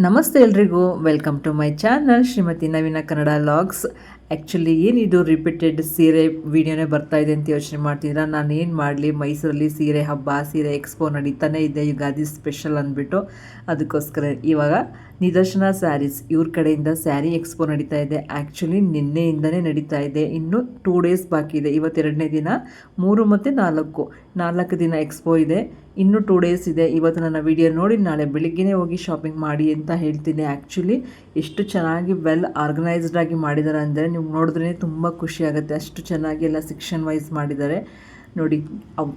ನಮಸ್ತೆ ಎಲ್ರಿಗೂ, welcome to my channel Shrimati Naveena Kannada vlogs. Actually ಏನಿದು ರಿಪೀಟೆಡ್ ಸೀರೆ ವೀಡಿಯೋನೇ ಬರ್ತಾ ಇದೆ ಅಂತ ಯೋಚನೆ ಮಾಡ್ತಿದ್ದೀರಾ. ನಾನು ಏನು ಮಾಡಲಿ, ಮೈಸೂರಲ್ಲಿ ಸೀರೆ ಹಬ್ಬ, ಸೀರೆ ಎಕ್ಸ್ಪೋ ನಡೀತಾನೆ ಇದೆ, ಯುಗಾದಿ ಸ್ಪೆಷಲ್ ಅಂದ್ಬಿಟ್ಟು ಅದಕ್ಕೋಸ್ಕರ ಇವಾಗ ನಿದರ್ಶನ ಸ್ಯಾರೀಸ್ ಇವ್ರ ಕಡೆಯಿಂದ ಸ್ಯಾರಿ ಎಕ್ಸ್ಪೋ ನಡೀತಾ ಇದೆ. ಆ್ಯಕ್ಚುಲಿ ನಿನ್ನೆಯಿಂದನೇ ನಡೀತಾ ಇದೆ, ಇನ್ನೂ 2 ಡೇಸ್ ಬಾಕಿ ಇದೆ. ಇವತ್ತು 2ನೇ ದಿನ, 3 ಮತ್ತು 4 ದಿನ ಎಕ್ಸ್ಪೋ ಇದೆ. ಇನ್ನೂ 2 ಡೇಸ್ ಇದೆ. ಇವತ್ತು ನನ್ನ ವಿಡಿಯೋ ನೋಡಿ ನಾಳೆ ಬೆಳಿಗ್ಗೆನೇ ಹೋಗಿ ಶಾಪಿಂಗ್ ಮಾಡಿ ಅಂತ ಹೇಳ್ತೀನಿ. ಆ್ಯಕ್ಚುಲಿ ಎಷ್ಟು ಚೆನ್ನಾಗಿ ವೆಲ್ ಆರ್ಗನೈಸ್ಡ್ ಆಗಿ ಮಾಡಿದ್ದಾರೆ ಅಂದರೆ ನೀವು ನೋಡಿದ್ರೇ ತುಂಬ ಖುಷಿ ಆಗುತ್ತೆ. ಅಷ್ಟು ಚೆನ್ನಾಗಿ ಎಲ್ಲ ಸೆಕ್ಷನ್ ವೈಸ್ ಮಾಡಿದ್ದಾರೆ ನೋಡಿ.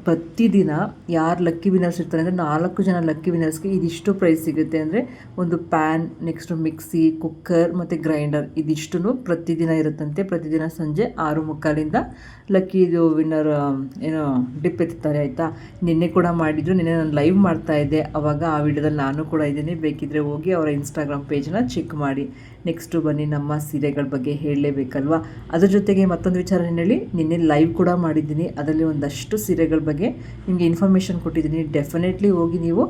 ಪ್ರತಿದಿನ ಯಾರು ಲಕ್ಕಿ ವಿನರ್ಸ್ ಇರ್ತಾರೆ ಅಂದರೆ 4 ಜನ ಲಕ್ಕಿ ವಿನರ್ಸ್ಗೆ ಇದಿಷ್ಟು ಪ್ರೈಸ್ ಸಿಗುತ್ತೆ. ಅಂದರೆ ಒಂದು ಪ್ಯಾನ್, ನೆಕ್ಸ್ಟು ಮಿಕ್ಸಿ, ಕುಕ್ಕರ್ ಮತ್ತು ಗ್ರೈಂಡರ್ ಇದಿಷ್ಟು ಪ್ರತಿದಿನ ಇರುತ್ತಂತೆ. ಪ್ರತಿದಿನ ಸಂಜೆ 6:45 ಲಕ್ಕಿ ಇದು ವಿನ್ನರ್ ಏನೋ ಡಿಪ್ ಎತ್ತಾರೆ ಆಯಿತಾ. ನಿನ್ನೆ ಕೂಡ ಮಾಡಿದ್ರು, ನಿನ್ನೆ ನಾನು ಲೈವ್ ಮಾಡ್ತಾಯಿದ್ದೆ, ಆವಾಗ ಆ ವಿಡಿಯೋದಲ್ಲಿ ನಾನು ಕೂಡ ಇದ್ದೀನಿ. ಬೇಕಿದ್ದರೆ ಹೋಗಿ ಅವರ ಇನ್ಸ್ಟಾಗ್ರಾಮ್ ಪೇಜ್ನ ಚೆಕ್ ಮಾಡಿ. ನೆಕ್ಸ್ಟು ಬನ್ನಿ, ನಮ್ಮ ಸೀರೆಗಳ ಬಗ್ಗೆ ಹೇಳಲೇಬೇಕಲ್ವಾ. ಅದ್ರ ಜೊತೆಗೆ ಮತ್ತೊಂದು ವಿಚಾರ ಹೇಳಿ, ನಿನ್ನೆ ಲೈವ್ ಕೂಡ ಮಾಡಿದ್ದೀನಿ. ಅದರಲ್ಲಿ ಒಂದಷ್ಟು ಸೀರೆಗಳ ಬಗ್ಗೆ ನಿಮಗೆ ಇನ್ಫಾರ್ಮೇಷನ್ ಕೊಟ್ಟಿದ್ದೀನಿ. ಡೆಫಿನೆಟ್ಲಿ ಹೋಗಿ ನೀವು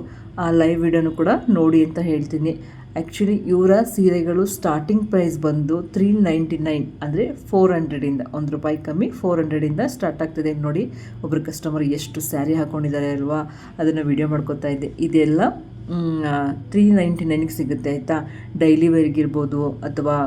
ಆ ಲೈವ್ ವಿಡಿಯೋನು ಕೂಡ ನೋಡಿ ಅಂತ ಹೇಳ್ತೀನಿ. ಆ್ಯಕ್ಚುಲಿ ಇವರ ಸೀರೆಗಳು ಸ್ಟಾರ್ಟಿಂಗ್ ಪ್ರೈಸ್ ಬಂದು 399 ಅಂದರೆ 400ಇಂದ, ₹1 ಕಮ್ಮಿ 400ಇಂದ ಸ್ಟಾರ್ಟ್ ಆಗ್ತದೆ. ನೋಡಿ ಒಬ್ಬರು ಕಸ್ಟಮರ್ ಎಷ್ಟು ಸ್ಯಾರಿ ಹಾಕ್ಕೊಂಡಿದ್ದಾರೆ ಅಲ್ವಾ, ಅದನ್ನು ವಿಡಿಯೋ ಮಾಡ್ಕೊತಾ ಇದ್ದೆ. ಇದೆಲ್ಲ 399ಗೆ ಸಿಗುತ್ತೆ ಆಯಿತಾ. ಡೈಲಿ ವೇರ್ಗಿರ್ಬೋದು ಅಥವಾ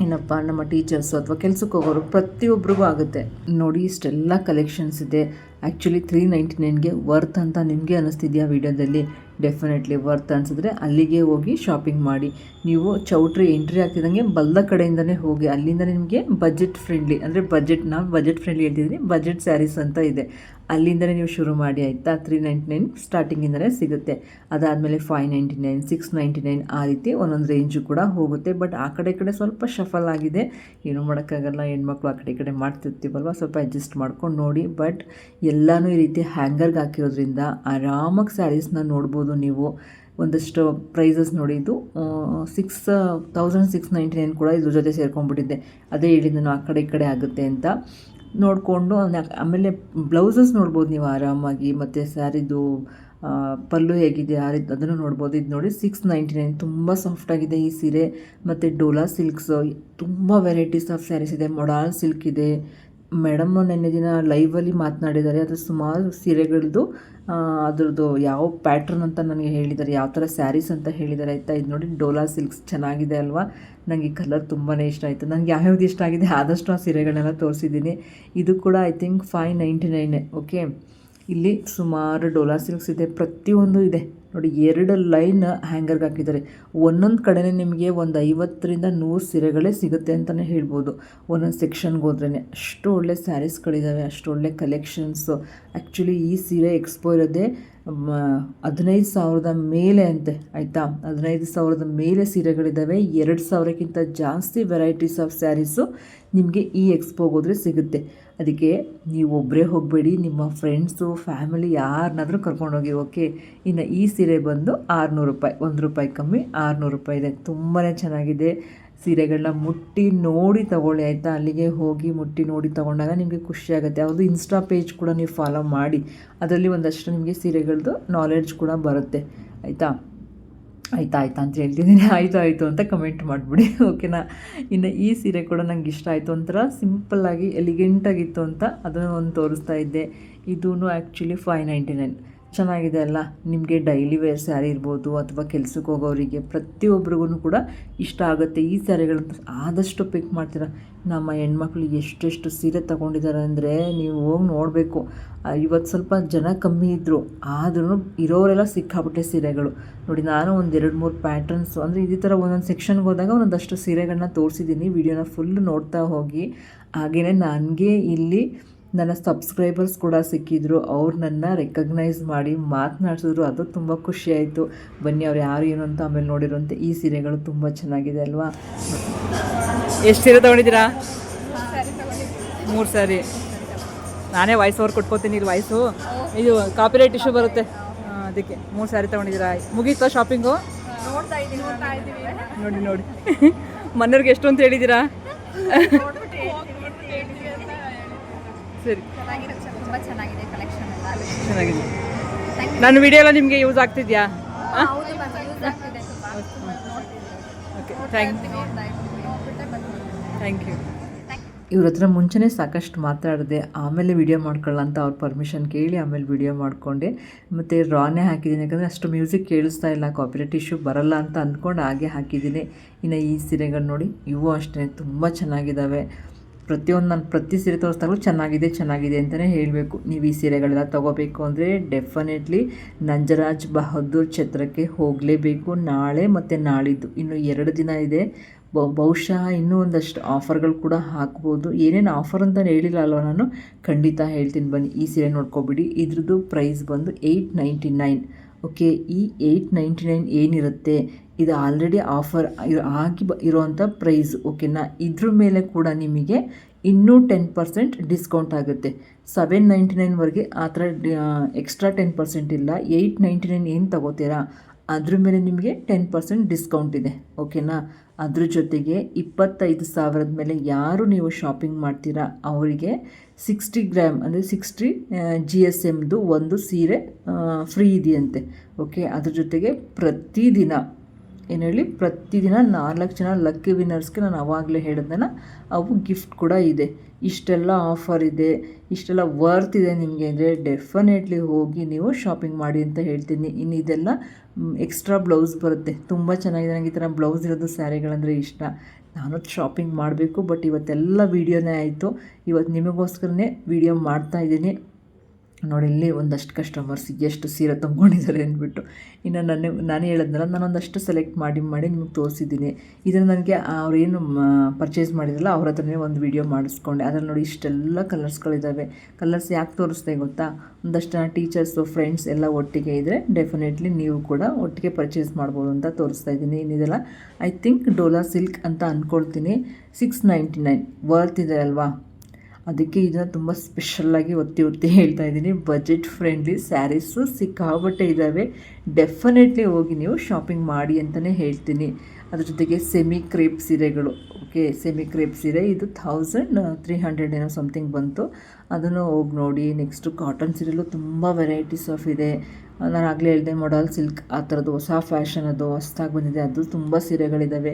ಏನಪ್ಪ ನಮ್ಮ ಟೀಚರ್ಸು ಅಥವಾ ಕೆಲಸಕ್ಕೆ ಹೋಗೋರು ಪ್ರತಿಯೊಬ್ಬರಿಗೂ ಆಗುತ್ತೆ. ನೋಡಿ ಇಷ್ಟೆಲ್ಲ ಕಲೆಕ್ಷನ್ಸ್ ಇದೆ. ಆ್ಯಕ್ಚುಲಿ 399ಗೆ ವರ್ತ್ ಅಂತ ನಿಮಗೆ ಅನ್ನಿಸ್ತಿದೆಯಾ ವಿಡಿಯೋದಲ್ಲಿ? ಡೆಫಿನೆಟ್ಲಿ ವರ್ತ್ ಅನಿಸಿದ್ರೆ ಅಲ್ಲಿಗೆ ಹೋಗಿ ಶಾಪಿಂಗ್ ಮಾಡಿ. ನೀವು ಚೌಟ್ರಿ ಎಂಟ್ರಿ ಆಗ್ತಿದ್ದಂಗೆ ಬಲ್ಲ ಕಡೆಯಿಂದನೇ ಹೋಗಿ, ಅಲ್ಲಿಂದ ನಿಮಗೆ ಬಜೆಟ್ ಫ್ರೆಂಡ್ಲಿ ಅಂದರೆ ನಾವು ಬಜೆಟ್ ಫ್ರೆಂಡ್ಲಿ ಹೇಳ್ತಿದ್ದೀನಿ, ಬಜೆಟ್ ಸ್ಯಾರೀಸ್ ಅಂತ ಇದೆ, ಅಲ್ಲಿಂದನೇ ನೀವು ಶುರು ಮಾಡಿ ಆಯಿತಾ. 399 ಸ್ಟಾರ್ಟಿಂಗಿಂದನೇ ಸಿಗುತ್ತೆ. ಅದಾದಮೇಲೆ 599, 699 ಆ ರೀತಿ ಒಂದೊಂದು ರೇಂಜು ಕೂಡ ಹೋಗುತ್ತೆ. ಬಟ್ ಆ ಕಡೆ ಸ್ವಲ್ಪ ಶಫಲ್ ಆಗಿದೆ, ಏನೂ ಮಾಡೋಕ್ಕಾಗಲ್ಲ. ಹೆಣ್ಮಕ್ಳು ಆ ಕಡೆ ಮಾಡ್ತಿರ್ತೀವಲ್ವ, ಸ್ವಲ್ಪ ಅಡ್ಜಸ್ಟ್ ಮಾಡ್ಕೊಂಡು ನೋಡಿ. ಬಟ್ ಎಲ್ಲನೂ ಈ ರೀತಿ ಹ್ಯಾಂಗರ್ಗೆ ಹಾಕಿರೋದ್ರಿಂದ ಆರಾಮಾಗಿ ಸ್ಯಾರೀಸ್ನ ನೋಡ್ಬೋದು ನೀವು. ಒಂದಷ್ಟು ಪ್ರೈಸಸ್ ನೋಡಿ, ಇದು 6,699 ಕೂಡ ಇದ್ರ ಜೊತೆ ಸೇರ್ಕೊಂಡ್ಬಿಟ್ಟಿದ್ದೆ. ಅದೇ ಹೇಳಿದ್ದು ನಾನು ಆ ಕಡೆ ಆಗುತ್ತೆ ಅಂತ ನೋಡಿಕೊಂಡು. ಆಮೇಲೆ ಬ್ಲೌಸಸ್ ನೋಡ್ಬೋದು ನೀವು ಆರಾಮಾಗಿ, ಮತ್ತು ಸ್ಯಾರಿದು ಪಲ್ಲು ಹೇಗಿದೆ ಆ ರೀತಿ ಅದನ್ನು ನೋಡ್ಬೋದು. ಇದು ನೋಡಿ 699, ತುಂಬ ಸಾಫ್ಟಾಗಿದೆ ಈ ಸೀರೆ. ಮತ್ತು ಡೋಲಾ ಸಿಲ್ಕ್ಸು ತುಂಬ ವೆರೈಟೀಸ್ ಆಫ್ ಸ್ಯಾರೀಸ್ ಇದೆ. ಮೊಡಾಲ್ ಸಿಲ್ಕ್ ಇದೆ. ಮೇಡಮ್ಮು ನೆನ್ನೆ ದಿನ ಲೈವಲ್ಲಿ ಮಾತನಾಡಿದ್ದಾರೆ. ಅದು ಸುಮಾರು ಸೀರೆಗಳದ್ದು ಅದ್ರದ್ದು ಯಾವ ಪ್ಯಾಟ್ರನ್ ಅಂತ ನನಗೆ ಹೇಳಿದ್ದಾರೆ, ಯಾವ ಥರ ಸ್ಯಾರೀಸ್ ಅಂತ ಹೇಳಿದ್ದಾರೆ ಆಯಿತಾ. ಇದು ನೋಡಿ ಡೋಲಾ ಸಿಲ್ಕ್ಸ್ ಚೆನ್ನಾಗಿದೆ ಅಲ್ವಾ. ನನಗೆ ಈ ಕಲರ್ ತುಂಬಾ ಇಷ್ಟ ಆಯಿತು. ನನಗೆ ಯಾವ್ಯಾವ್ದು ಇಷ್ಟ ಆಗಿದೆ ಆದಷ್ಟು ಆ ಸೀರೆಗಳನ್ನೆಲ್ಲ ತೋರಿಸಿದ್ದೀನಿ. ಇದು ಕೂಡ ಐ ಥಿಂಕ್ 599 ಓಕೆ. ಇಲ್ಲಿ ಸುಮಾರು ಡೋಲಾ ಸಿಲ್ಕ್ಸ್ ಇದೆ, ಪ್ರತಿಯೊಂದು ಇದೆ ನೋಡಿ. 2 ಲೈನ್ ಹ್ಯಾಂಗರ್ಗೆ ಹಾಕಿದ್ದಾರೆ. ಒಂದೊಂದು ಕಡೆನೇ ನಿಮಗೆ ಒಂದು 50ರಿಂದ 100 ಸೀರೆಗಳೇ ಸಿಗುತ್ತೆ ಅಂತಲೇ ಹೇಳ್ಬೋದು. ಒಂದೊಂದು ಸೆಕ್ಷನ್ಗೆ ಹೋದ್ರೇ ಅಷ್ಟು ಒಳ್ಳೆ ಸ್ಯಾರೀಸ್ಗಳಿದ್ದಾವೆ, ಅಷ್ಟು ಒಳ್ಳೆ ಕಲೆಕ್ಷನ್ಸು. ಆ್ಯಕ್ಚುಲಿ ಈ ಸೀರೆ ಎಕ್ಸ್ಪೋ ಇರೋದೇ 15,000 ಮೇಲೆ ಅಂತೆ ಆಯಿತಾ. 15,000 ಮೇಲೆ ಸೀರೆಗಳಿದ್ದಾವೆ. 2,000ಕ್ಕಿಂತ ಜಾಸ್ತಿ ವೆರೈಟೀಸ್ ಆಫ್ ಸ್ಯಾರೀಸು ನಿಮಗೆ ಈ ಎಕ್ಸ್ಪೋಗೆ ಹೋದರೆ ಸಿಗುತ್ತೆ. ಅದಕ್ಕೆ ನೀವು ಒಬ್ಬರೇ ಹೋಗಬೇಡಿ, ನಿಮ್ಮ ಫ್ರೆಂಡ್ಸು ಫ್ಯಾಮಿಲಿ ಯಾರನ್ನಾದರೂ ಕರ್ಕೊಂಡೋಗಿ ಓಕೆ. ಇನ್ನು ಈ ಸೀರೆ ಬಂದು ₹600, ₹1 ಕಮ್ಮಿ ₹600 ಇದೆ. ತುಂಬಾ ಚೆನ್ನಾಗಿದೆ. ಸೀರೆಗಳನ್ನ ಮುಟ್ಟಿ ನೋಡಿ ತೊಗೊಳ್ಳಿ ಆಯಿತಾ. ಅಲ್ಲಿಗೆ ಹೋಗಿ ಮುಟ್ಟಿ ನೋಡಿ ತೊಗೊಂಡಾಗ ನಿಮಗೆ ಖುಷಿಯಾಗುತ್ತೆ. ಅವ್ರದ್ದು ಇನ್ಸ್ಟಾ ಪೇಜ್ ಕೂಡ ನೀವು ಫಾಲೋ ಮಾಡಿ, ಅದರಲ್ಲಿ ಒಂದಷ್ಟು ನಿಮಗೆ ಸೀರೆಗಳದ್ದು ನಾಲೆಡ್ಜ್ ಕೂಡ ಬರುತ್ತೆ ಆಯಿತಾ. ಆಯಿತಾ ಅಂತ ಹೇಳ್ತಿದ್ದೀನಿ. ಆಯಿತು ಅಂತ ಕಮೆಂಟ್ ಮಾಡಿಬಿಡಿ ಓಕೆನಾ. ಇನ್ನು ಈ ಸೀರೆ ಕೂಡ ನಂಗೆ ಇಷ್ಟ ಆಯಿತು, ಒಂಥರ ಸಿಂಪಲ್ಲಾಗಿ ಎಲಿಗೆಂಟಾಗಿತ್ತು ಅಂತ ಅದನ್ನು ಒಂದು ತೋರಿಸ್ತಾ ಇದ್ದೆ. ಇದೂ ಆ್ಯಕ್ಚುಲಿ 599 ಚೆನ್ನಾಗಿದೆ ಅಲ್ಲ. ನಿಮಗೆ ಡೈಲಿ ವೇರ್ ಸ್ಯಾರಿ ಇರ್ಬೋದು ಅಥವಾ ಕೆಲಸಕ್ಕೆ ಹೋಗೋರಿಗೆ ಪ್ರತಿಯೊಬ್ಬರಿಗೂ ಕೂಡ ಇಷ್ಟ ಆಗುತ್ತೆ. ಈ ಸ್ಯಾರಿಗಳನ್ನ ಆದಷ್ಟು ಪಿಕ್ ಮಾಡ್ತೀರಾ. ನಮ್ಮ ಹೆಣ್ಮಕ್ಳು ಎಷ್ಟೆಷ್ಟು ಸೀರೆ ತೊಗೊಂಡಿದ್ದಾರೆ ಅಂದರೆ ನೀವು ಹೋಗಿ ನೋಡಬೇಕು. ಇವತ್ತು ಸ್ವಲ್ಪ ಜನ ಕಮ್ಮಿ ಇದ್ದರು, ಆದ್ರೂ ಇರೋರೆಲ್ಲ ಸಿಕ್ಕಾಬಿಟ್ಟೆ ಸೀರೆಗಳು ನೋಡಿ. ನಾನು ಒಂದು 2-3 ಪ್ಯಾಟ್ರನ್ಸು ಅಂದರೆ ಇದೇ ಥರ ಒಂದೊಂದು ಸೆಕ್ಷನ್ಗೆ ಹೋದಾಗ ಒಂದೊಂದಷ್ಟು ಸೀರೆಗಳನ್ನ ತೋರಿಸಿದ್ದೀನಿ. ವಿಡಿಯೋನ ಫುಲ್ ನೋಡ್ತಾ ಹೋಗಿ. ಹಾಗೆಯೇ ನನಗೆ ಇಲ್ಲಿ ನನ್ನ ಸಬ್ಸ್ಕ್ರೈಬರ್ಸ್ ಕೂಡ ಸಿಕ್ಕಿದ್ರು, ಅವ್ರು ನನ್ನ ರೆಕಗ್ನೈಸ್ ಮಾಡಿ ಮಾತನಾಡಿಸಿದ್ರು. ಅದು ತುಂಬ ಖುಷಿಯಾಯಿತು. ಬನ್ನಿ ಅವ್ರು ಯಾರು ಏನು ಅಂತ ಆಮೇಲೆ ನೋಡಿರೋಂತೆ. ಈ ಸೀರೆಗಳು ತುಂಬ ಚೆನ್ನಾಗಿದೆ ಅಲ್ವಾ. ಎಷ್ಟು ಸೀರೆ ತೊಗೊಂಡಿದ್ದೀರಾ? 3 ಸ್ಯಾರಿ. ನಾನೇ ವಾಯ್ಸ್ ಓವರ್ ಕೊಟ್ಕೋತೀನಿ. ಇಲ್ಲಿ ವಾಯ್ಸು ಇದು ಕಾಪಿರೈಟ್ ಇಶ್ಯೂ ಬರುತ್ತೆ, ಅದಕ್ಕೆ 3 ಸ್ಯಾರಿ ತೊಗೊಂಡಿದ್ದೀರಾ. ಮುಗೀತಾ ಶಾಪಿಂಗು? ನೋಡಿ ಮನೆಯವ್ರಿಗೆ ಎಷ್ಟು ಅಂತ ಹೇಳಿದ್ದೀರಾ? ಸರಿ, ಚೆನ್ನಾಗಿದೆ. ನನ್ನ ವಿಡಿಯೋ ಎಲ್ಲ ನಿಮಗೆ ಯೂಸ್ ಆಗ್ತಿದೆಯಾ? Okay thank you. ಇವ್ರ ಹತ್ರ ಮುಂಚೆನೇ ಸಾಕಷ್ಟು ಮಾತಾಡಿದೆ, ಆಮೇಲೆ ವಿಡಿಯೋ ಮಾಡ್ಕೊಳ್ಳ ಅಂತ ಅವ್ರ ಪರ್ಮಿಷನ್ ಕೇಳಿ ಆಮೇಲೆ ವಿಡಿಯೋ ಮಾಡಿಕೊಂಡೆ. ಮತ್ತು ರಾನೇ ಹಾಕಿದ್ದೀನಿ, ಯಾಕಂದರೆ ಅಷ್ಟು ಮ್ಯೂಸಿಕ್ ಕೇಳಿಸ್ತಾ ಇಲ್ಲ, ಕಾಪಿರೈಟ್ ಇಶ್ಯೂ ಬರಲ್ಲ ಅಂತ ಅಂದ್ಕೊಂಡು ಹಾಗೆ ಹಾಕಿದ್ದೀನಿ. ಇನ್ನು ಈ ಸೀರೆಗಳು ನೋಡಿ, ಇವು ಅಷ್ಟೇ ತುಂಬ ಚೆನ್ನಾಗಿದ್ದಾವೆ. ಪ್ರತಿಯೊಂದು ನಾನು ಪ್ರತಿ ಸೀರೆ ತೋರಿಸ್ದಾಗಲೂ ಚೆನ್ನಾಗಿದೆ ಅಂತಲೇ ಹೇಳಬೇಕು. ನೀವು ಈ ಸೀರೆಗಳೆಲ್ಲ ತೊಗೋಬೇಕು ಅಂದರೆ ಡೆಫಿನೆಟ್ಲಿ ನಂಜರಾಜ್ ಬಹದ್ದೂರ್ ಛತ್ರಕ್ಕೆ ಹೋಗಲೇಬೇಕು. ನಾಳೆ ಮತ್ತು ನಾಳಿದ್ದು ಇನ್ನು 2 ದಿನ ಇದೆ. ಬಹುಶಃ ಇನ್ನೂ ಒಂದಷ್ಟು ಆಫರ್ಗಳು ಕೂಡ ಹಾಕ್ಬೋದು. ಏನೇನು ಆಫರ್ ಅಂತ ಹೇಳಿಲ್ಲ ಅಲ್ವ, ನಾನು ಖಂಡಿತ ಹೇಳ್ತೀನಿ ಬನ್ನಿ. ಈ ಸೀರೆ ನೋಡ್ಕೊಬಿಡಿ. ಇದ್ರದ್ದು ಪ್ರೈಸ್ ಬಂದು 899. ಓಕೆ, ಈ 899 ಏನಿರುತ್ತೆ ಇದು ಆಲ್ರೆಡಿ ಆಫರ್ ಆಗಿ ಇರೋವಂಥ ಪ್ರೈಸ್. ಓಕೆನಾ, ಇದ್ರ ಮೇಲೆ ಕೂಡ ನಿಮಗೆ ಇನ್ನೂ 10% ಡಿಸ್ಕೌಂಟ್ ಆಗುತ್ತೆ. 799ವರೆಗೆ ಆ ಥರ ಎಕ್ಸ್ಟ್ರಾ 10% ಇಲ್ಲ. 899 ಏನು ತಗೋತೀರಾ ಅದ್ರ ಮೇಲೆ ನಿಮಗೆ 10% ಡಿಸ್ಕೌಂಟ್ ಇದೆ. ಓಕೆನಾ, ಅದ್ರ ಜೊತೆಗೆ 25,000 ಮೇಲೆ ಯಾರು ನೀವು ಶಾಪಿಂಗ್ ಮಾಡ್ತೀರಾ ಅವರಿಗೆ 60 ಗ್ರಾಮ್ ಅಂದರೆ 60 GSMದು ಒಂದು ಸೀರೆ ಫ್ರೀ ಇದೆಯಂತೆ. ಓಕೆ, ಅದ್ರ ಜೊತೆಗೆ ಪ್ರತಿದಿನ 4 ಜನ ಲಕ್ಕಿ ವಿನ್ನರ್ಸ್ಗೆ ನಾನು ಆವಾಗಲೇ ಹೇಳಿದ್ನಲ್ಲ, ಅವು ಗಿಫ್ಟ್ ಕೂಡ ಇದೆ. ಇಷ್ಟೆಲ್ಲ ಆಫರ್ ಇದೆ, ಇಷ್ಟೆಲ್ಲ ವರ್ತ್ ಇದೆ ನಿಮಗೆ ಅಂದರೆ ಡೆಫಿನೆಟ್ಲಿ ಹೋಗಿ ನೀವು ಶಾಪಿಂಗ್ ಮಾಡಿ ಅಂತ ಹೇಳ್ತೀನಿ. ಇನ್ನು ಇದೆಲ್ಲ ಎಕ್ಸ್ಟ್ರಾ ಬ್ಲೌಸ್ ಬರುತ್ತೆ, ತುಂಬ ಚೆನ್ನಾಗಿದೆ. ನನಗೆ ಈ ಥರ ಬ್ಲೌಸ್ ಇರೋದು ಸ್ಯಾರಿಗಳಂದರೆ ಇಷ್ಟ. ನಾನು ಶಾಪಿಂಗ್ ಮಾಡಬೇಕು, ಬಟ್ ಇವತ್ತೆಲ್ಲ ವೀಡಿಯೋನೇ ಆಯಿತು. ಇವತ್ತು ನಿಮಗೋಸ್ಕರನೇ ವೀಡಿಯೋ ಮಾಡ್ತಾಯಿದ್ದೀನಿ. ನೋಡಿ, ಇಲ್ಲಿ ಒಂದಷ್ಟು ಕಸ್ಟಮರ್ಸ್ ಎಷ್ಟು ಸೀರೆ ತೊಗೊಂಡಿದ್ದಾರೆ ಅಂದ್ಬಿಟ್ಟು. ಇನ್ನು ನಾನು ಹೇಳಿದ್ನಲ್ಲ, ನಾನೊಂದಷ್ಟು ಸೆಲೆಕ್ಟ್ ಮಾಡಿ ನಿಮಗೆ ತೋರಿಸಿದ್ದೀನಿ. ಇದನ್ನು ನನಗೆ ಅವ್ರೇನು ಪರ್ಚೇಸ್ ಮಾಡಿದ್ರಲ್ಲ ಅವ್ರ ಹತ್ರನೇ ಒಂದು ವೀಡಿಯೋ ಮಾಡಿಸ್ಕೊಂಡೆ. ಅದರಲ್ಲಿ ನೋಡಿ ಇಷ್ಟೆಲ್ಲ ಕಲರ್ಸ್ಗಳಿದ್ದಾವೆ. ಕಲರ್ಸ್ ಯಾಕೆ ತೋರಿಸ್ದೆ ಗೊತ್ತಾ, ಒಂದಷ್ಟು ಜನ ಟೀಚರ್ಸು ಫ್ರೆಂಡ್ಸ್ ಎಲ್ಲ ಒಟ್ಟಿಗೆ ಇದ್ದರೆ ಡೆಫಿನೆಟ್ಲಿ ನೀವು ಕೂಡ ಒಟ್ಟಿಗೆ ಪರ್ಚೇಸ್ ಮಾಡ್ಬೋದು ಅಂತ ತೋರಿಸ್ತಾ ಇದ್ದೀನಿ. ಇನ್ನಿದೆಲ್ಲ ಐ ಥಿಂಕ್ ಡೋಲಾ ಸಿಲ್ಕ್ ಅಂತ ಅಂದ್ಕೊಳ್ತೀನಿ. 699 ವರ್ತ್ ಇದೆ ಅಲ್ವಾ, ಅದಕ್ಕೆ ಇದನ್ನು ತುಂಬ ಸ್ಪೆಷಲ್ಲಾಗಿ ಒತ್ತಿ ಹೇಳ್ತಾ ಇದ್ದೀನಿ. ಬಜೆಟ್ ಫ್ರೆಂಡ್ಲಿ ಸ್ಯಾರೀಸು ಸಿಕ್ಕಾಬಟ್ಟೆ ಇದ್ದಾವೆ. ಡೆಫಿನೆಟ್ಲಿ ಹೋಗಿ ನೀವು ಶಾಪಿಂಗ್ ಮಾಡಿ ಅಂತಲೇ ಹೇಳ್ತೀನಿ. ಅದ್ರ ಜೊತೆಗೆ ಸೆಮಿ ಕ್ರೇಪ್ ಸೀರೆಗಳು. ಓಕೆ, ಸೆಮಿ ಕ್ರೇಪ್ ಸೀರೆ ಇದು 1300 ಏನೋ ಸಮಥಿಂಗ್ ಬಂತು, ಅದನ್ನು ಹೋಗಿ ನೋಡಿ. ನೆಕ್ಸ್ಟು ಕಾಟನ್ ಸೀರೆಲ್ಲೂ ತುಂಬ ವೆರೈಟೀಸ್ ಆಫ್ ಇದೆ. ನಾನು ಆಗಲೇ ಹೇಳಿದೆ ಮಾಡಲ್ ಸಿಲ್ಕ್, ಆ ಥರದ್ದು ಹೊಸ ಫ್ಯಾಷನ್, ಅದು ಹೊಸ್ದಾಗಿ ಬಂದಿದೆ, ಅದು ತುಂಬ ಸೀರೆಗಳಿದ್ದಾವೆ.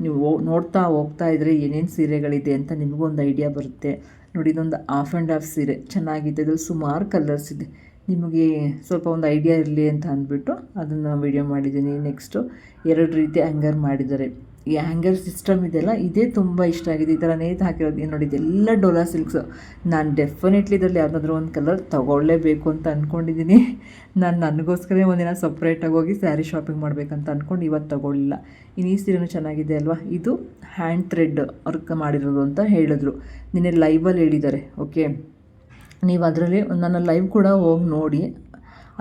ನೀವು ನೋಡ್ತಾ ಹೋಗ್ತಾ ಇದ್ದರೆ ಏನೇನು ಸೀರೆಗಳಿದೆ ಅಂತ ನಿಮಗೂ ಒಂದು ಐಡಿಯಾ ಬರುತ್ತೆ. ನೋಡಿ, ಇದೊಂದು ಹಾಫ್ ಆ್ಯಂಡ್ ಹಾಫ್ ಸೀರೆ ಚೆನ್ನಾಗಿದೆ. ಇದ್ರಲ್ಲಿ ಸುಮಾರು ಕಲರ್ಸ್ ಇದೆ, ನಿಮಗೆ ಸ್ವಲ್ಪ ಒಂದು ಐಡಿಯಾ ಇರಲಿ ಅಂತ ಅಂದ್ಬಿಟ್ಟು ಅದನ್ನು ವಿಡಿಯೋ ಮಾಡಿದ್ದೀನಿ. ನೆಕ್ಸ್ಟು 2 ರೀತಿ ಹ್ಯಾಂಗರ್ ಮಾಡಿದ್ದಾರೆ. ಈ ಹ್ಯಾಂಗರ್ ಸಿಸ್ಟಮ್ ಇದೆಯಲ್ಲ, ಇದೇ ತುಂಬ ಇಷ್ಟ ಆಗಿದೆ. ಈ ಥರ ನೇತು ಹಾಕಿರೋದು ನೋಡಿ, ಇದೆಲ್ಲ ಡೋಲಾ ಸಿಲ್ಕ್ಸು. ನಾನು ಡೆಫಿನೆಟ್ಲಿ ಇದರಲ್ಲಿ ಯಾವುದಾದ್ರೂ ಒಂದು ಕಲರ್ ತೊಗೊಳ್ಳೇಬೇಕು ಅಂತ ಅಂದ್ಕೊಂಡಿದ್ದೀನಿ. ನಾನು ನನಗೋಸ್ಕರ ಒಂದಿನ ಸಪ್ರೇಟಾಗಿ ಹೋಗಿ ಸ್ಯಾರಿ ಶಾಪಿಂಗ್ ಮಾಡಬೇಕಂತ ಅಂದ್ಕೊಂಡು ಇವತ್ತು ತೊಗೊಳ್ಳಿಲ್ಲ. ಇನ್ನು ಈ ಸೀರೆನೂ ಚೆನ್ನಾಗಿದೆ ಅಲ್ವಾ. ಇದು ಹ್ಯಾಂಡ್ ಥ್ರೆಡ್ ವರ್ಕ್ ಮಾಡಿರೋದು ಅಂತ ಹೇಳಿದ್ರು, ನಿನ್ನೆ ಲೈವಲ್ಲಿ ಹೇಳಿದ್ದಾರೆ. ಓಕೆ, ನೀವು ಅದರಲ್ಲಿ ನನ್ನ ಲೈವ್ ಕೂಡ ಹೋಗಿ ನೋಡಿ.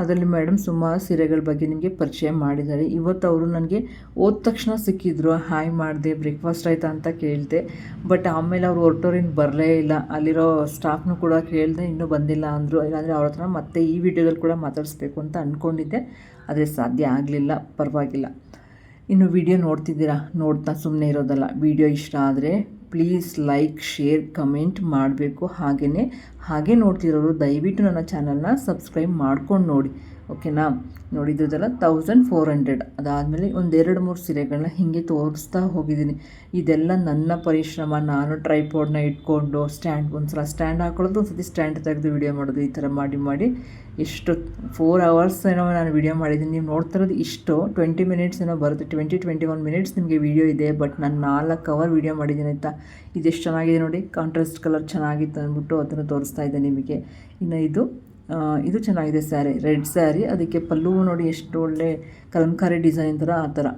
ಅದರಲ್ಲಿ ಮೇಡಮ್ ಸುಮಾರು ಸೀರೆಗಳ ಬಗ್ಗೆ ನಿಮಗೆ ಪರಿಚಯ ಮಾಡಿದ್ದಾರೆ. ಇವತ್ತು ಅವರು ನನಗೆ ಹೋದ ತಕ್ಷಣ ಸಿಕ್ಕಿದ್ರು, ಹಾಯ್ ಮಾಡಿದೆ, ಬ್ರೇಕ್ಫಾಸ್ಟ್ ಆಯಿತಾ ಅಂತ ಕೇಳಿದೆ. ಬಟ್ ಆಮೇಲೆ ಅವ್ರು ಹೊರಟೋರಿನ ಬರಲೇ ಇಲ್ಲ. ಅಲ್ಲಿರೋ ಸ್ಟಾಫ್ನು ಕೂಡ ಕೇಳಿದೆ, ಇನ್ನೂ ಬಂದಿಲ್ಲ ಅಂದರು. ಇಲ್ಲಾಂದರೆ ಅವ್ರ ಹತ್ರ ಮತ್ತೆ ಈ ವಿಡಿಯೋದಲ್ಲಿ ಕೂಡ ಮಾತಾಡಿಸ್ಬೇಕು ಅಂತ ಅಂದ್ಕೊಂಡಿದ್ದೆ, ಆದರೆ ಸಾಧ್ಯ ಆಗಲಿಲ್ಲ. ಪರವಾಗಿಲ್ಲ. ಇನ್ನು ವಿಡಿಯೋ ನೋಡ್ತಾ ಸುಮ್ಮನೆ ಇರೋದಲ್ಲ. ವಿಡಿಯೋ ಇಷ್ಟ ಆದರೆ ಪ್ಲೀಸ್ ಲೈಕ್, ಶೇರ್, ಕಮೆಂಟ್ ಮಾಡಬೇಕು. ಹಾಗೆ ನೋಡ್ತಿರೋರು ದಯವಿಟ್ಟು ನನ್ನ ಚಾನಲ್ನ ಸಬ್ಸ್ಕ್ರೈಬ್ ಮಾಡ್ಕೊಂಡು ನೋಡಿ. ಓಕೆನಾ, ನೋಡಿದ್ರದಲ್ಲ 1400. ಅದಾದಮೇಲೆ 1-2-3 ಸೀರೆಗಳನ್ನ ಹೀಗೆ ತೋರಿಸ್ತಾ ಹೋಗಿದ್ದೀನಿ. ಇದೆಲ್ಲ ನನ್ನ ಪರಿಶ್ರಮ. ನಾನು ಟ್ರೈಪೋಡ್ನ ಇಟ್ಕೊಂಡು ಒಂದ್ಸಲ ಸ್ಟ್ಯಾಂಡ್ ಹಾಕೊಳ್ಳೋದು, ಒಂದ್ಸತಿ ಸ್ಟ್ಯಾಂಡ್ ತೆಗೆದು ವಿಡಿಯೋ ಮಾಡೋದು, ಈ ಥರ ಮಾಡಿ ಎಷ್ಟು 4 hours ಏನೋ ನಾನು ವಿಡಿಯೋ ಮಾಡಿದ್ದೀನಿ. ನೀವು ನೋಡ್ತಾ ಇರೋದು ಇಷ್ಟು 20 minutes ಏನೋ ಬರುತ್ತೆ, 20-21 minutes ನಿಮಗೆ ವಿಡಿಯೋ ಇದೆ. ಬಟ್ ನಾನು 4 hour ವಿಡಿಯೋ ಮಾಡಿದ್ದೀನಿ ಆಯಿತಾ. ಇದೆಷ್ಟು ಚೆನ್ನಾಗಿದೆ ನೋಡಿ, ಕಾಂಟ್ರಾಸ್ಟ್ ಕಲರ್ ಚೆನ್ನಾಗಿತ್ತು ಅಂದ್ಬಿಟ್ಟು ಅದನ್ನು ತೋರಿಸ್ತಾ ಇದ್ದೆ ನಿಮಗೆ. ಇನ್ನು ಇದು ಚೆನ್ನಾಗಿದೆ ಸ್ಯಾರಿ, ರೆಡ್ ಸ್ಯಾರಿ. ಅದಕ್ಕೆ ಪಲ್ಲೂ ನೋಡಿ ಎಷ್ಟು ಒಳ್ಳೆ ಕಲಂಕಾರಿ ಡಿಸೈನ್ ಥರ, ಆ ಥರ.